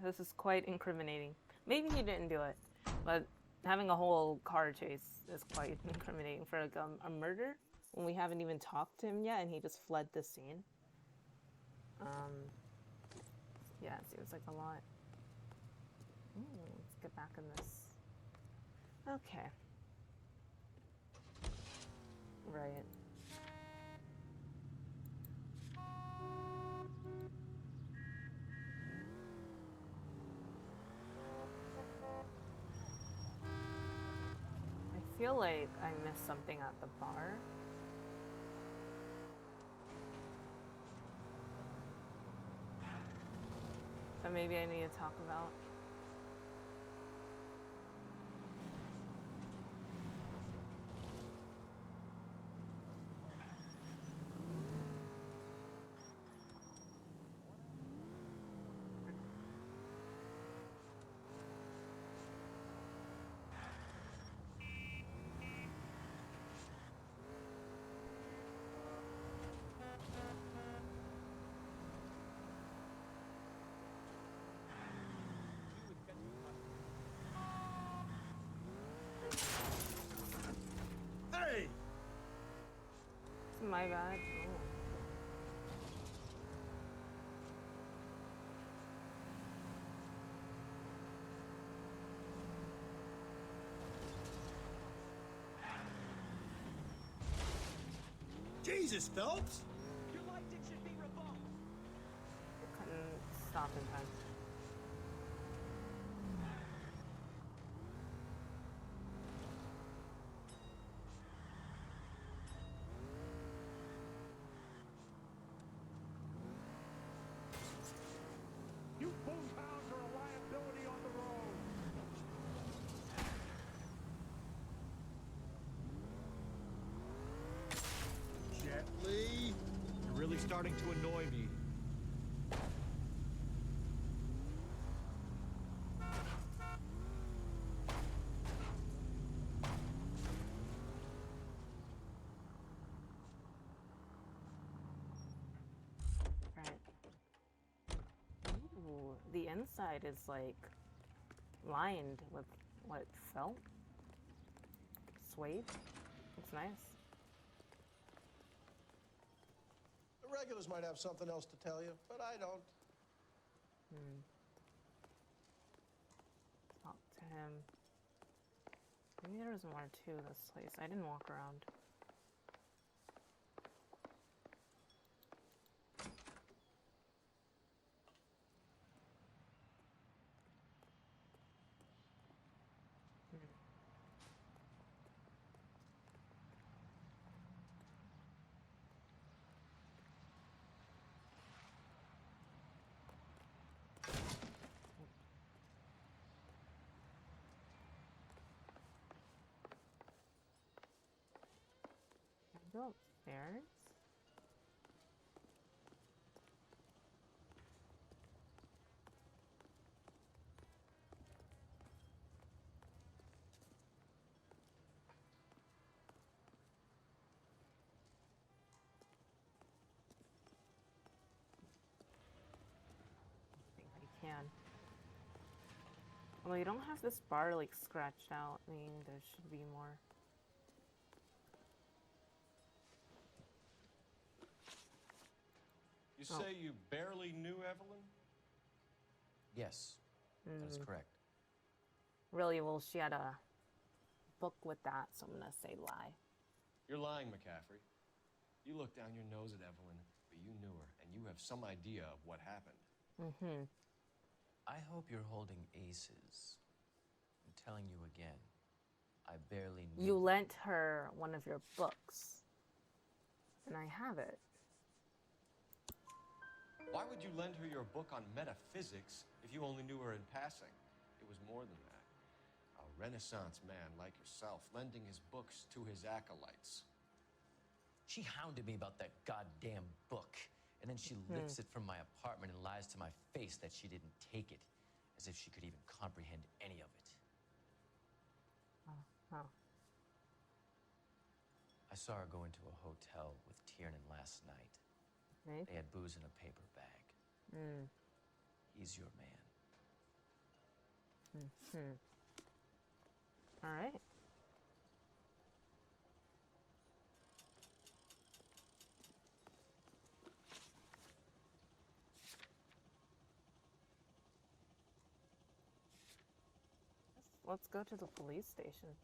this is quite incriminating. Maybe he didn't do it, but having a whole car chase is quite incriminating for like a murder when we haven't even talked to him yet and he just fled the scene. Yeah, it seems like a lot. Ooh, let's get back in this. Okay. Right. I feel like I missed something at the bar. That maybe I need to talk about. my bad. Oh. Jesus, Phelps! Your license should be revoked. Couldn't stop in time. You boomhounds are a liability on the road. Gently. You're really starting to annoy me. Ooh, the inside is like lined with what, felt? Suede? Looks nice. The regulars might have something else to tell you, but I don't. Talk to him. Maybe there was more to this place. I didn't walk around. Go upstairs. I think I can. Well, you don't have this bar like scratched out. I mean, there should be more. You say you barely knew Evelyn? Yes, that is correct. Really? Well, she had a book with that, so I'm gonna say lie. You're lying, McCaffrey. You look down your nose at Evelyn, but you knew her, and you have some idea of what happened. I hope you're holding aces. I'm telling you again, I barely knew. You lent her one of your books, and I have it. Why would you lend her your book on metaphysics if you only knew her in passing? It was more than that. A Renaissance man like yourself lending his books to his acolytes. She hounded me about that goddamn book, and then she lifts it from my apartment and lies to my face that she didn't take it, as if she could even comprehend any of it. I saw her go into a hotel with Tiernan last night. They had booze in a paper bag. He's your man. All right. Let's go to the police station.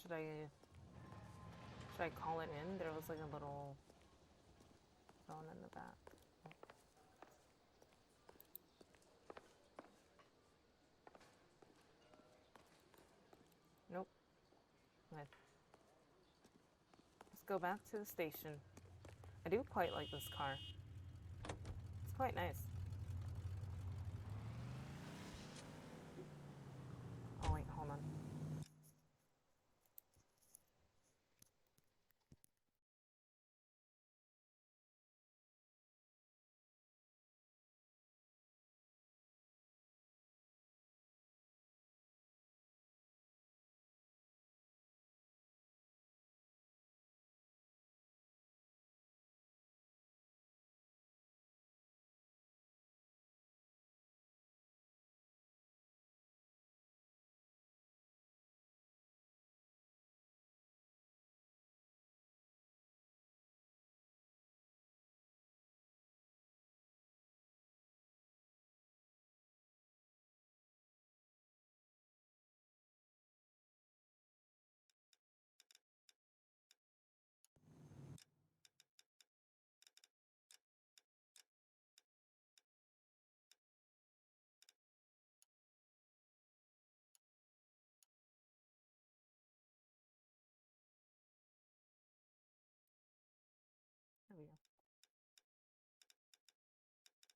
Should I call it in? There was like a little phone in the back. Nope. Okay. Let's go back to the station. I do quite like this car. It's quite nice. Oh wait, hold on.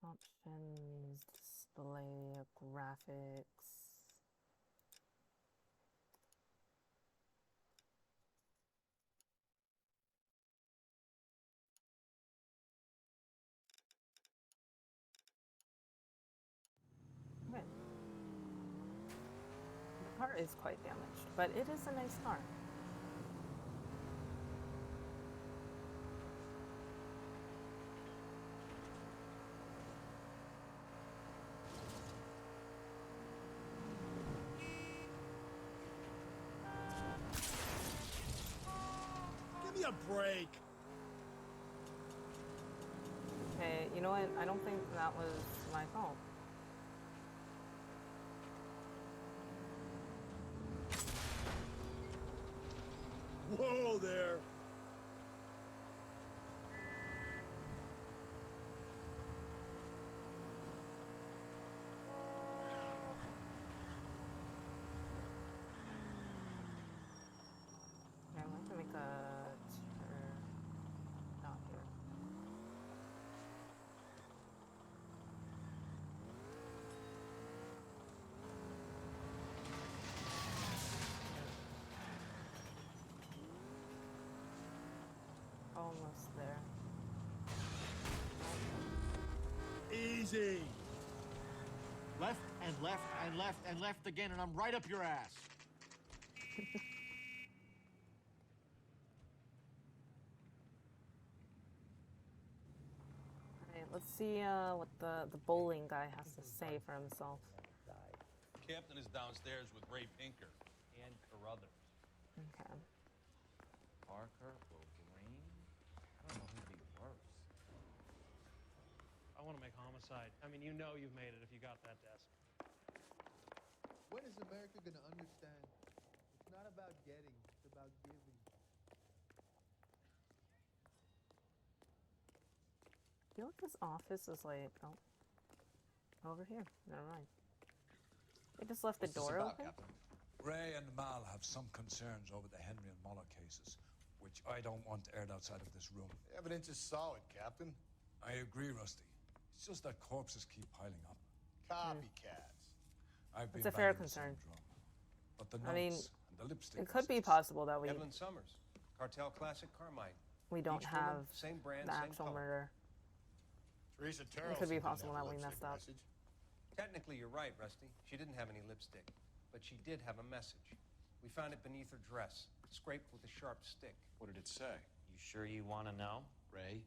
Options, display, graphics. Okay. The car is quite damaged, but it is a nice car. Give me a break. Okay, you know what? I don't think that was my fault. Whoa there. Okay, I want to make a turn. Not here. Almost there. Easy. Left and left and left and left again, and I'm right up your ass. Alright, let's see what the bowling guy has to say for himself. Captain is downstairs with Ray Pinker and Carruthers. Okay. Parker, O'Brien? I don't know who'd be worse. I want to make homicide. I mean, you know you've made it if you got that desk. When is America going to understand? It's not about getting, it's about giving. I feel like his office is like, oh, over here. Never mind. They just left the door open? Ray and Mal have some concerns over the Henry and Muller cases, which I don't want aired outside of this room. The evidence is solid, Captain. I agree, Rusty. It's just that corpses keep piling up. Copycats. I've been It's a fair banging the same concern. drum. But the I mean, notes and the lipstick. it could be possible that we Evelyn Summers, Cartel Classic Carmine. don't Each have woman, same brand, the same actual color. murder. Teresa It Terrell. could be possible that we messed up. Technically, you're right, Rusty. She didn't have any lipstick, but she did have a message. We found it beneath her dress, scraped with a sharp stick. What did it say? You sure you want to know? Ray?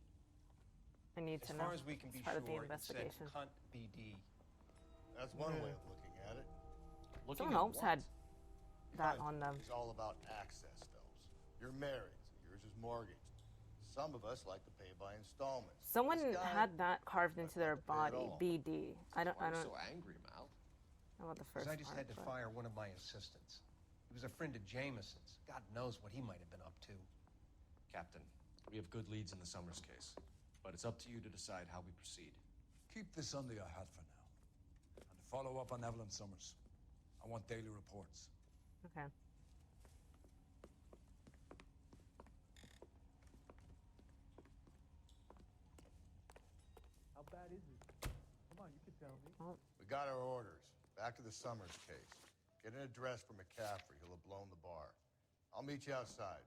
I need As to far know. as we can be It's part of the sure, it said investigation. cunt BD. That's one way of looking at it. Someone else had that on them. It's all about access, Phelps. You're married, so yours is mortgaged. Some of us like to pay by installments. Someone This guy had that carved into their pay it body. all. BD. I don't. so angry, Mal? Know about the Because first I just part, had to but- fire one of my assistants. He was a friend of Jameson's. God knows what he might have been up to. Captain, we have good leads in the Summers case, but it's up to you to decide how we proceed. Keep this under your hat for now. And follow up on Evelyn Summers. I want daily reports. Okay. How bad is it? Come on, you can tell me. Well, We got our orders. Back to the Summers case. Get an address for McCaffrey. He'll have blown the bar. I'll meet you outside.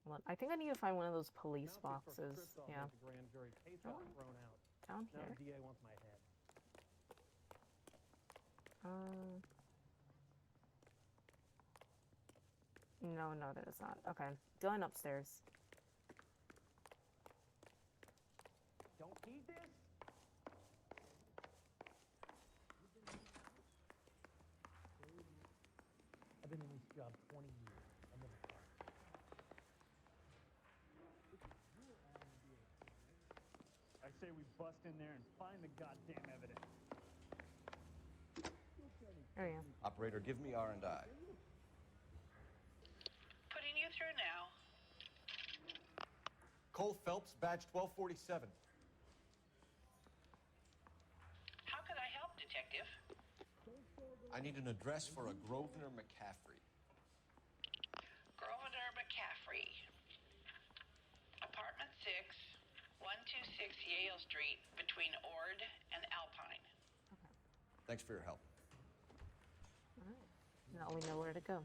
Hold on. I think I need to find one of those police boxes. Yeah. The grand jury case Oh. got thrown out. Down Now here. the DA wants my head. No, that is not. Okay. Going upstairs. Don't need this? I've been in this job 20 years. I'm never fired. I say we bust in there and find the goddamn evidence. There we go. Operator, give me R&I. Putting you through now. Cole Phelps, badge 1247. How could I help, Detective? I need an address for a Grosvenor McCaffrey. Grosvenor McCaffrey. Apartment 6, 126 Yale Street, between Ord and Alpine. Thanks for your help. All right. Now we know where to go.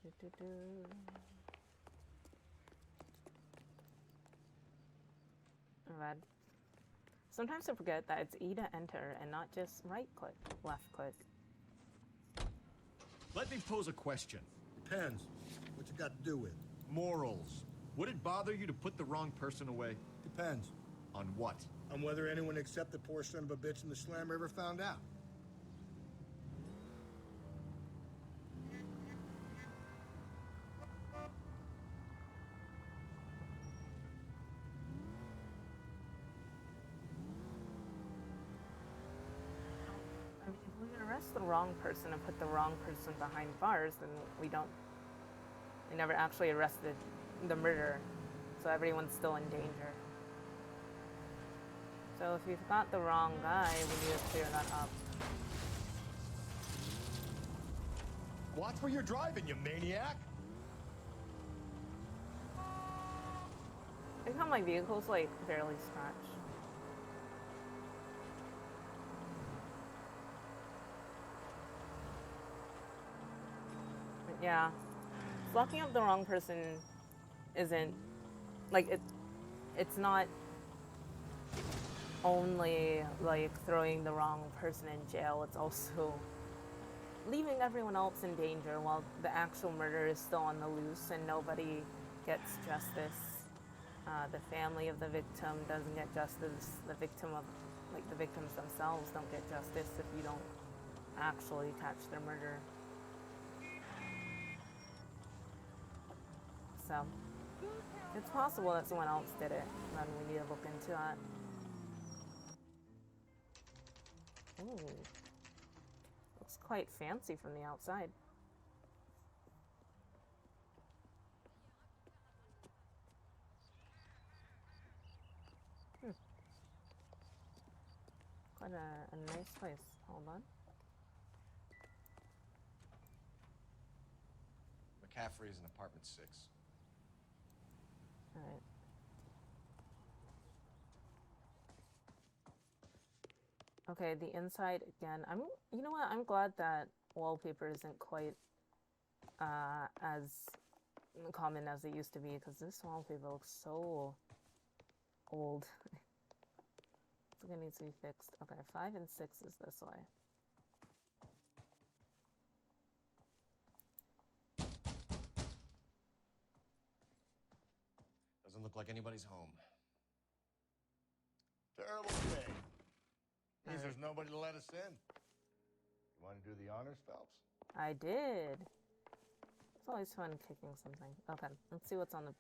Do-do-do. Red. Sometimes I forget that it's E to enter and not just right click, left click. Let me pose a question. Depends. What's it got to do with? Morals. Would it bother you to put the wrong person away? Depends. On what? On whether anyone except the poor son of a bitch in the slammer ever found out. I mean, if we arrest the wrong person and put the wrong person behind bars, then we never actually arrested the murderer. So everyone's still in danger. So if you've got the wrong guy, we need to clear that up. Watch where you're driving, you maniac! I think how my vehicle's like barely scratched. But yeah, locking up the wrong person isn't like it's not only like throwing the wrong person in jail, it's also leaving everyone else in danger while the actual murderer is still on the loose and nobody gets justice. The family of the victim doesn't get justice. The victims themselves don't get justice if you don't actually catch their murderer. So it's possible that someone else did it, and we need to look into that. Ooh. Looks quite fancy from the outside. Quite a nice place. Hold on. McCaffrey is in apartment 6. All right. Okay, the inside again. You know what? I'm glad that wallpaper isn't quite as common as it used to be, because this wallpaper looks so old. It's gonna need to be fixed. Okay, 5 and 6 is this way. Doesn't look like anybody's home. Terrible thing. Means there's nobody to let us in. You want to do the honors, Phelps? I did. It's always fun kicking something. Okay, let's see what's on the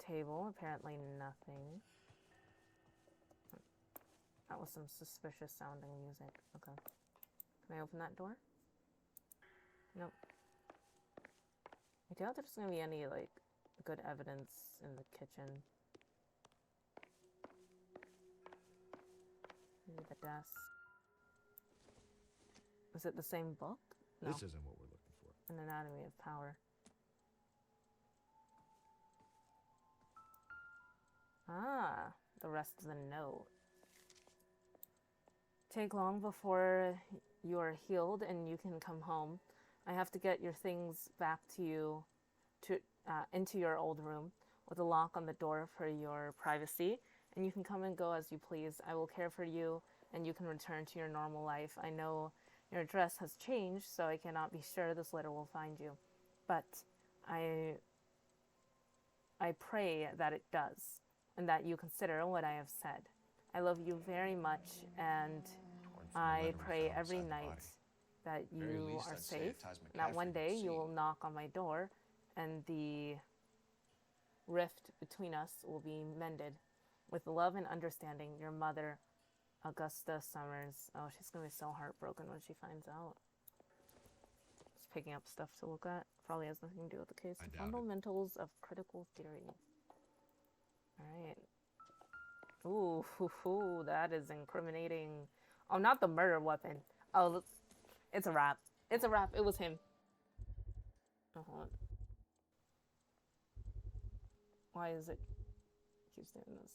table. Apparently nothing. That was some suspicious sounding music. Okay. Can I open that door? Nope. I doubt there's gonna be any, like, good evidence in the kitchen. Maybe the desk. Is it the same book? No. This isn't what we're looking for. An Anatomy of Power. Ah, the rest of the note. Take long before you are healed and you can come home. I have to get your things back to you, into your old room with a lock on the door for your privacy, and you can come and go as you please. I will care for you and you can return to your normal life. I know your address has changed, so I cannot be sure this letter will find you, but I pray that it does, and that you consider what I have said. I love you very much, and I pray every night that you are safe, and that one day you will knock on my door, and the rift between us will be mended. With love and understanding, your mother, Augusta Summers. Oh, she's gonna be so heartbroken when she finds out. Just picking up stuff to look at. Probably has nothing to do with the case. Fundamentals of critical theory. All right. Ooh, that is incriminating. Oh, not the murder weapon. Oh, it's a wrap. It's a wrap. It was him. Oh, hold on. Why is it keeps doing this?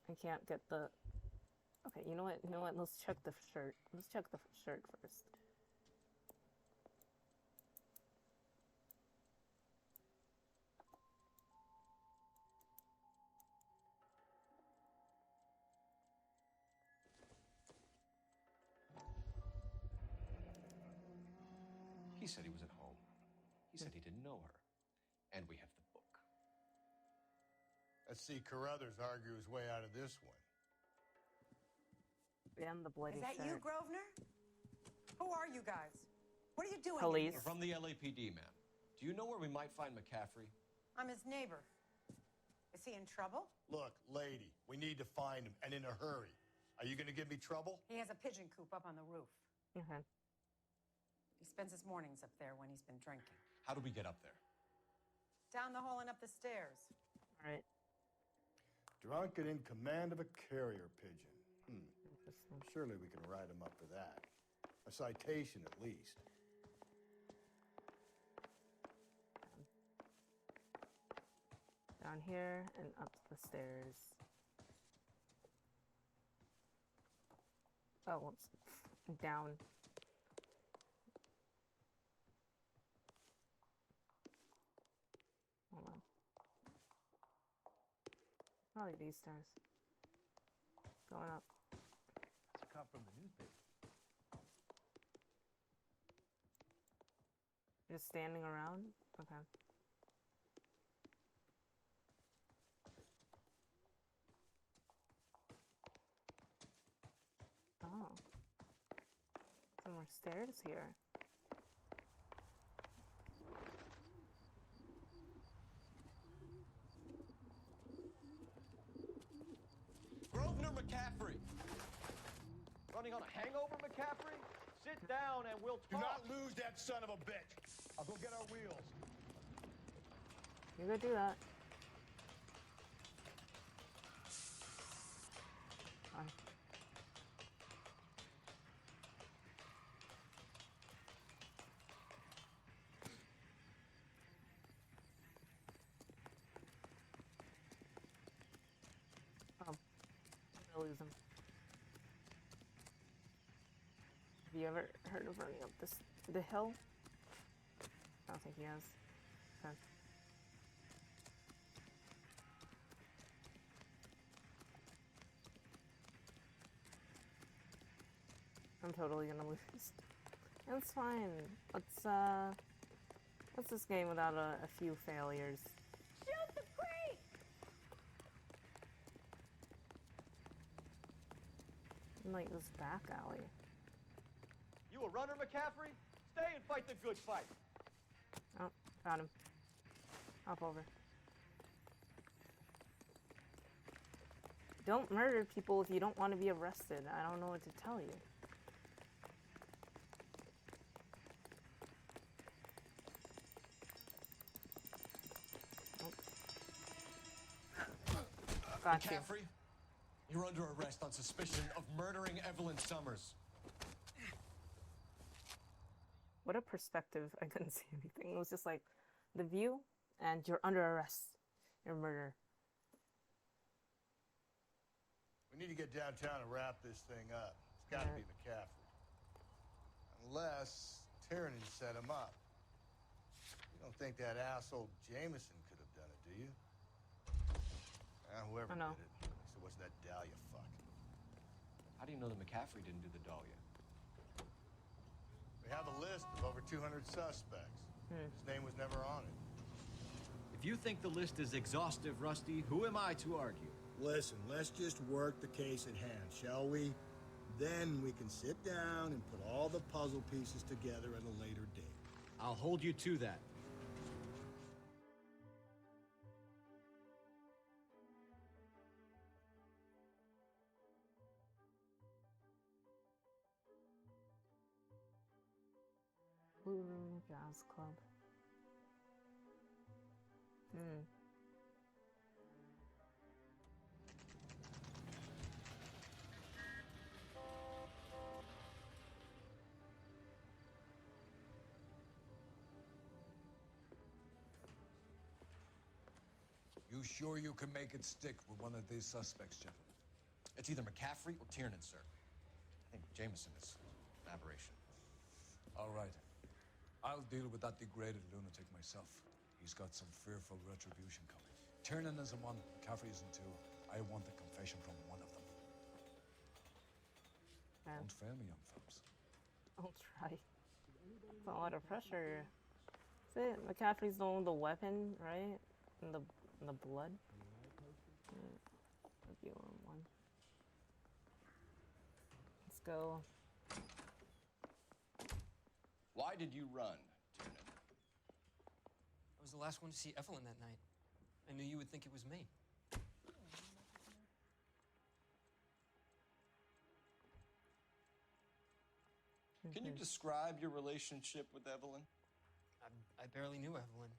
I can't get the... Okay, you know what? You know what? Let's check the shirt. Let's check the shirt first. He said he was at home. He said he didn't know her. And we have the book. Let's see Carruthers argue his way out of this one. And the bloody Is that shirt. you, Grosvenor? Who are you guys? What are you doing Police. here? We're from the LAPD, ma'am. Do you know where we might find McCaffrey? I'm his neighbor. Is he in trouble? Look, lady, we need to find him, and in a hurry. Are you going to give me trouble? He has a pigeon coop up on the roof. Okay. He spends his mornings up there when he's been drinking. How do we get up there? Down the hall and up the stairs. All right. Drunk and in command of a carrier pigeon. Surely we can write him up for that. A citation, at least. Down here and up the stairs. Oh, whoops. Down. Hold on. Probably these stairs. Going up. It's a cop from the newspaper. Just standing around? Okay. Oh. Some more stairs here. Grosvenor McCaffrey! Running on a hangover, McCaffrey? Sit down and we'll Do talk. not lose that son of a bitch. I'll go get our wheels. You could do that. Fine. Oh, I'm gonna lose him. Have you ever heard of running up the hill? I don't think he has. Okay. I'm totally gonna lose. It's fine. What's this game without a few failures? Shoot the creep! In like this back alley. You a runner, McCaffrey? Stay and fight the good fight. Oh, got him. Hop over. Don't murder people if you don't want to be arrested. I don't know what to tell you. Got you. McCaffrey, you're under arrest on suspicion of murdering Evelyn Summers. What a perspective. I couldn't see anything. It was just like the view and you're under arrest. You're murder. We need to get downtown and wrap this thing up. It's got to be McCaffrey. Unless Tyranny set him up. You don't think that asshole Jameson could have done it, do you? Whoever I know. did it. So what's that Dahlia fuck? How do you know that McCaffrey didn't do the Dahlia? We have a list of over 200 suspects. His name was never on it. If you think the list is exhaustive, Rusty, who am I to argue? Listen, let's just work the case at hand, shall we? Then we can sit down and put all the puzzle pieces together at a later date. I'll hold you to that. Blue Room Jazz Club. sure you can make it stick with one of these suspects, gentlemen? It's either McCaffrey or Tiernan, sir. I think Jameson is an aberration. All right. I'll deal with that degraded lunatic myself. He's got some fearful retribution coming. Tiernan isn't one, McCaffrey isn't two. I want a confession from one of them. Don't fail me, young fellas. I'll try. It's a lot of pressure. Is it McCaffrey's the one with the weapon, right? And the blood? Review on one. Let's go. Why did you run, Tiernan? I was the last one to see Evelyn that night. I knew you would think it was me. Can you describe your relationship with Evelyn? I barely knew Evelyn.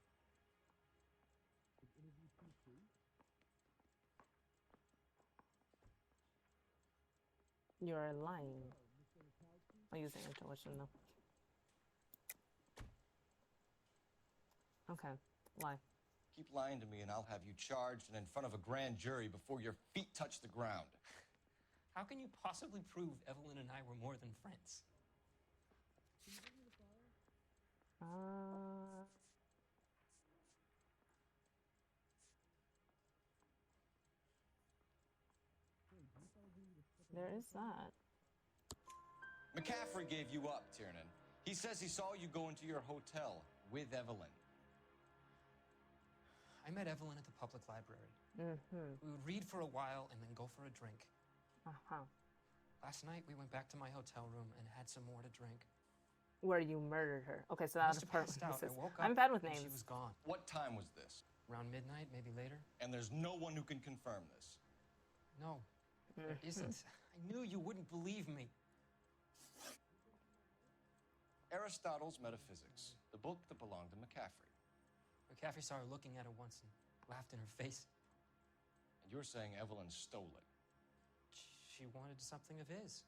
You're lying. I'll use the intuition though. Okay, lie. Keep lying to me and I'll have you charged and in front of a grand jury before your feet touch the ground. How can you possibly prove Evelyn and I were more than friends? There is that. McCaffrey gave you up, Tiernan. He says he saw you go into your hotel with Evelyn. I met Evelyn at the public library. We would read for a while and then go for a drink. Last night, we went back to my hotel room and had some more to drink. Where you murdered her. Okay, so I that's must the have part. passed out. I woke up I'm bad with and names. she was gone. What time was this? Around midnight, maybe later. And there's no one who can confirm this. No, there isn't. I knew you wouldn't believe me. Aristotle's Metaphysics, the book that belonged to McCaffrey. McCaffrey saw her looking at it once and laughed in her face. And you're saying Evelyn stole it? She wanted something of his.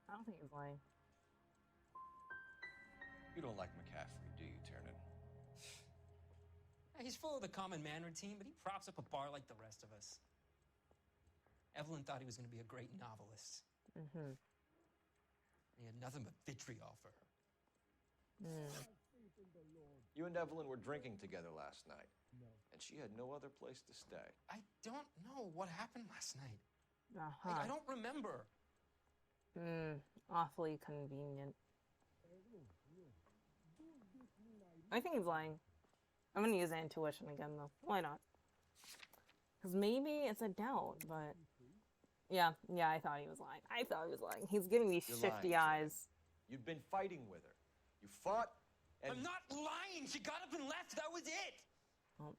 I don't think he's lying. You don't like McCaffrey, do you, Tiernan? He's full of the common man routine, but he props up a bar like the rest of us. Evelyn thought he was going to be a great novelist. He had nothing but vitriol for her. You and Evelyn were drinking together last night. And she had no other place to stay. I don't know what happened last night. I don't remember. Awfully convenient. I think he's lying. I'm gonna use intuition again though. Why not? Because maybe it's a doubt, but yeah, I thought he was lying. He's giving me You're shifty lying, eyes. You'd been fighting with her. You fought and... I'm not lying! She got up and left! That was it! Oh.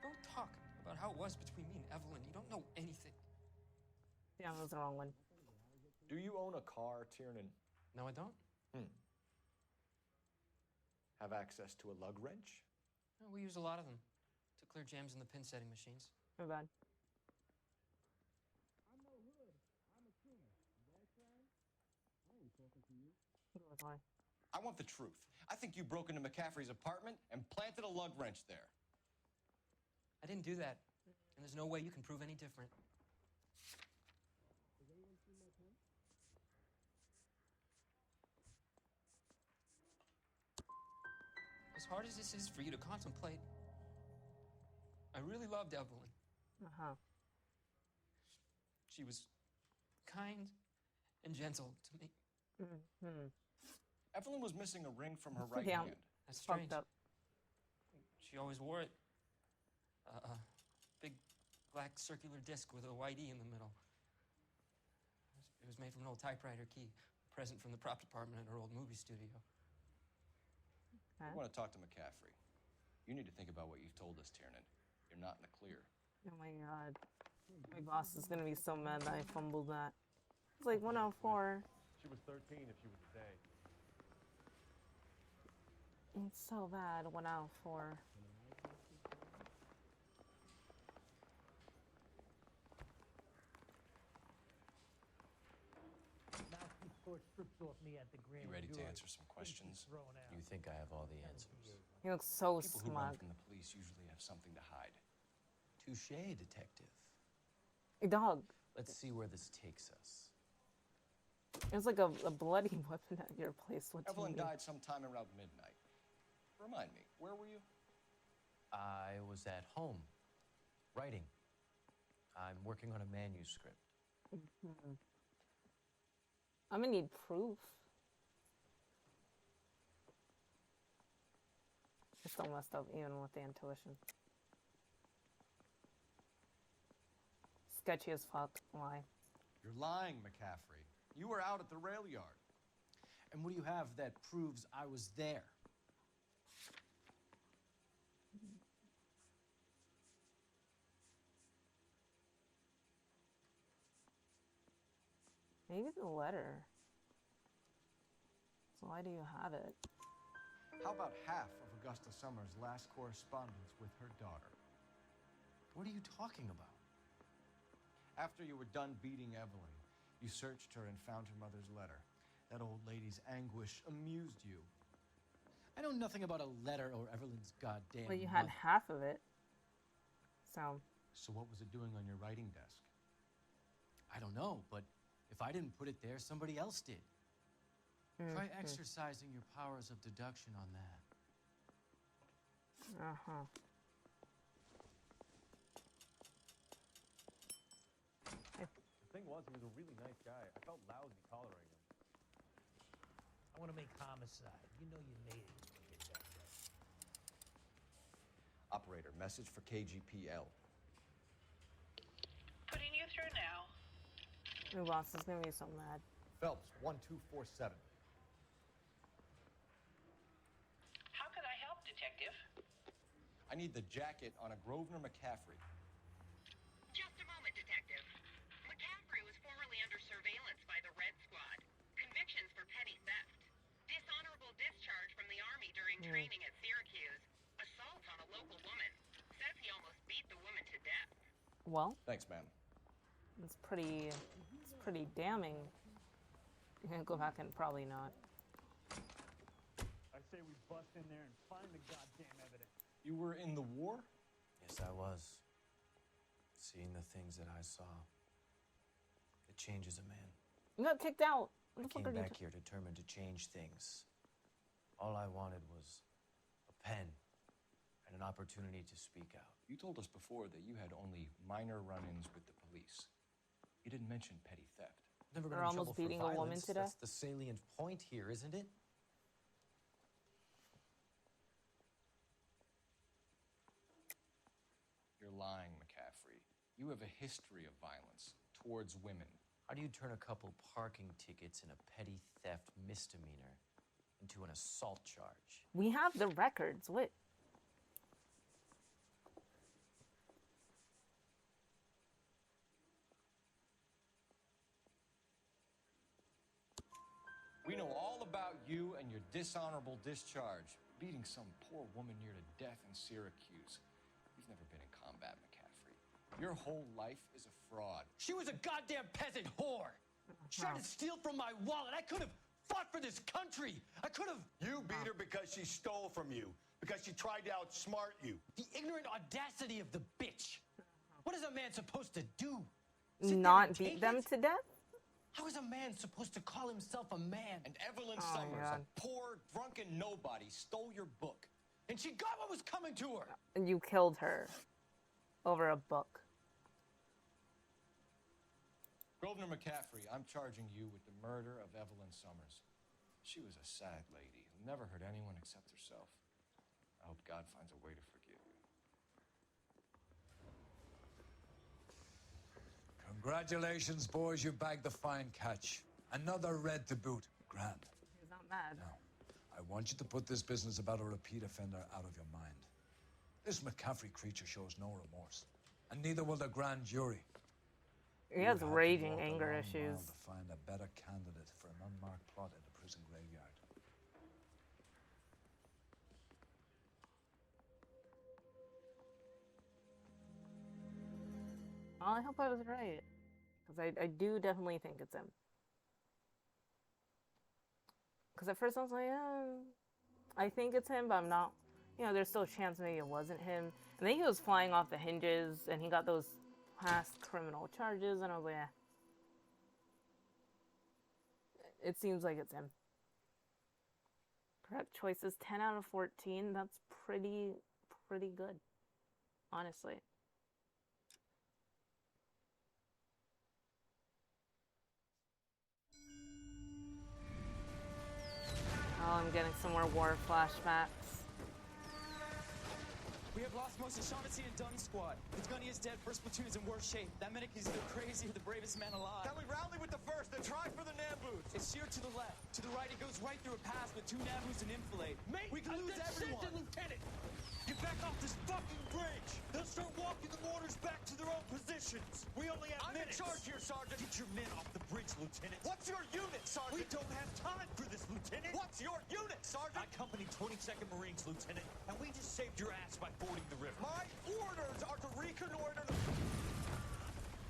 Don't talk about how it was between me and Evelyn. You don't know anything. Yeah, that was the wrong one. Do you own a car, Tiernan? No, I don't. Have access to a lug wrench? No, we use a lot of them to clear jams in the pin setting machines. Too bad. I want the truth. I think you broke into McCaffrey's apartment and planted a lug wrench there. I didn't do that. And there's no way you can prove any different. As hard as this is for you to contemplate, I really loved Evelyn. She was kind and gentle to me. Evelyn was missing a ring from her right Yeah. hand. That's strange. Fucked up. She always wore it. A big black circular disc with a white E in the middle. It was made from an old typewriter key, a present from the prop department at our old movie studio. I want to talk to McCaffrey. You need to think about what you've told us, Tiernan. You're not in the clear. Oh my god. My boss is gonna be so mad that I fumbled that. It's like 104. She was 13 if she was a day. It's so bad, 104. Strips off me at the grand You ready to jury. answer some questions? You think I have all the answers? He looks so People who run smug. from the police usually have something to hide. Touché, detective. A dog. Let's see where this takes us. It's like a bloody weapon at your place. What do you Evelyn mean? died sometime around midnight. Remind me, where were you? I was at home, writing. I'm working on a manuscript. Mhm. I'm gonna need proof. It's still messed up, even with the intuition. Sketchy as fuck. Why? You're lying, McCaffrey. You were out at the rail yard. And what do you have that proves I was there? Maybe the letter. So why do you have it? How about half of Augusta Summers' last correspondence with her daughter? What are you talking about? After you were done beating Evelyn, you searched her and found her mother's letter. That old lady's anguish amused you. I know nothing about a letter or Evelyn's goddamn Well, you had mother. half of it. So. So what was it doing on your writing desk? I don't know, but if I didn't put it there, somebody else did. Try exercising your powers of deduction on that. Uh-huh. The thing was, he was a really nice guy. I felt lousy tolerating him. I want to make homicide. You know you made it. When you get that way. Operator, message for KGPL. Putting you through now. Your boss is gonna be so mad. Phelps, 1247. How could I help, Detective? I need the jacket on a Grosvenor McCaffrey. Just a moment, Detective. McCaffrey was formerly under surveillance by the Red Squad. Convictions for petty theft. Dishonorable discharge from the Army during training at Syracuse. Assault on a local woman. Says he almost beat the woman to death. Well, Thanks, ma'am. it's pretty damning. You can go back and probably not. I say we bust in there and find the goddamn evidence. You were in the war? Yes, I was. Seeing the things that I saw. It changes a man. You got kicked out. What I the fuck came are you back here determined to change things. All I wanted was a pen and an opportunity to speak out. You told us before that you had only minor run-ins with the police. You didn't mention petty theft. Never been Or in almost trouble for beating a woman violence. to death? That's the salient point here, isn't it? You're lying, McCaffrey. You have a history of violence towards women. How do you turn a couple parking tickets and a petty theft misdemeanor into an assault charge? We have the records. What? We know all about you and your dishonorable discharge, beating some poor woman near to death in Syracuse. You've never been in combat, McCaffrey. Your whole life is a fraud. She was a goddamn peasant whore. She tried to steal from my wallet. I could have fought for this country. I could have. You beat her because she stole from you, because she tried to outsmart you. The ignorant audacity of the bitch. What is a man supposed to do? Not beat them to death? How is a man supposed to call himself a man? And Evelyn Oh, Summers, God. a poor, drunken nobody, stole your book. And she got what was coming to her. And you killed her over a book. Grosvenor McCaffrey, I'm charging you with the murder of Evelyn Summers. She was a sad lady who never hurt anyone except herself. I hope God finds a way to forgive you. Come Congratulations, boys. You bagged the fine catch. Another red to boot. Grand. He's not mad. Now, I want you to put this business about a repeat offender out of your mind. This McCaffrey creature shows no remorse. And neither will the grand jury. He has You'd have to raging walk a anger long issues. mile to find a better candidate for an unmarked plot in the prison graveyard. Well, I hope I was right. Because I do definitely think it's him. Because at first I was like, I think it's him, but I'm not. You know, there's still a chance maybe it wasn't him. And then he was flying off the hinges, and he got those past criminal charges, and I was like, It seems like it's him. Correct choices, 10 out of 14. That's pretty good, honestly. Oh, I'm getting some more war flashbacks. We have lost most of Shaughnessy and Dunn's squad. The gunny is dead. First platoon is in worse shape. That medic is either crazy or the bravest man alive. Can we rally with the first and try for the Namboos? It's sheer to the left. To the right, it goes right through a pass with 2 Namboos and enfilade. Mate, we can lose everyone. Lieutenant, get back off this fucking bridge. They'll start walking the mortars back to their own positions. We only have minutes. I'm in charge here, Sergeant. Get your men off the bridge, Lieutenant. What's your unit, Sergeant? We don't have time for this, Lieutenant. What's your unit, Sergeant? I company 22nd Marines, Lieutenant, and we just saved your ass by fording the river. My orders are to reconnoiter the...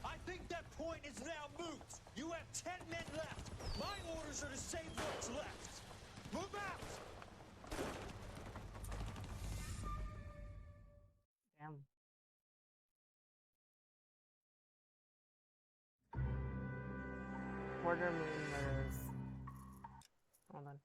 I think that point is now moot. You have 10 men left. My orders are to save what's left. Move out! Damn. Quarter moon murders. Hold on.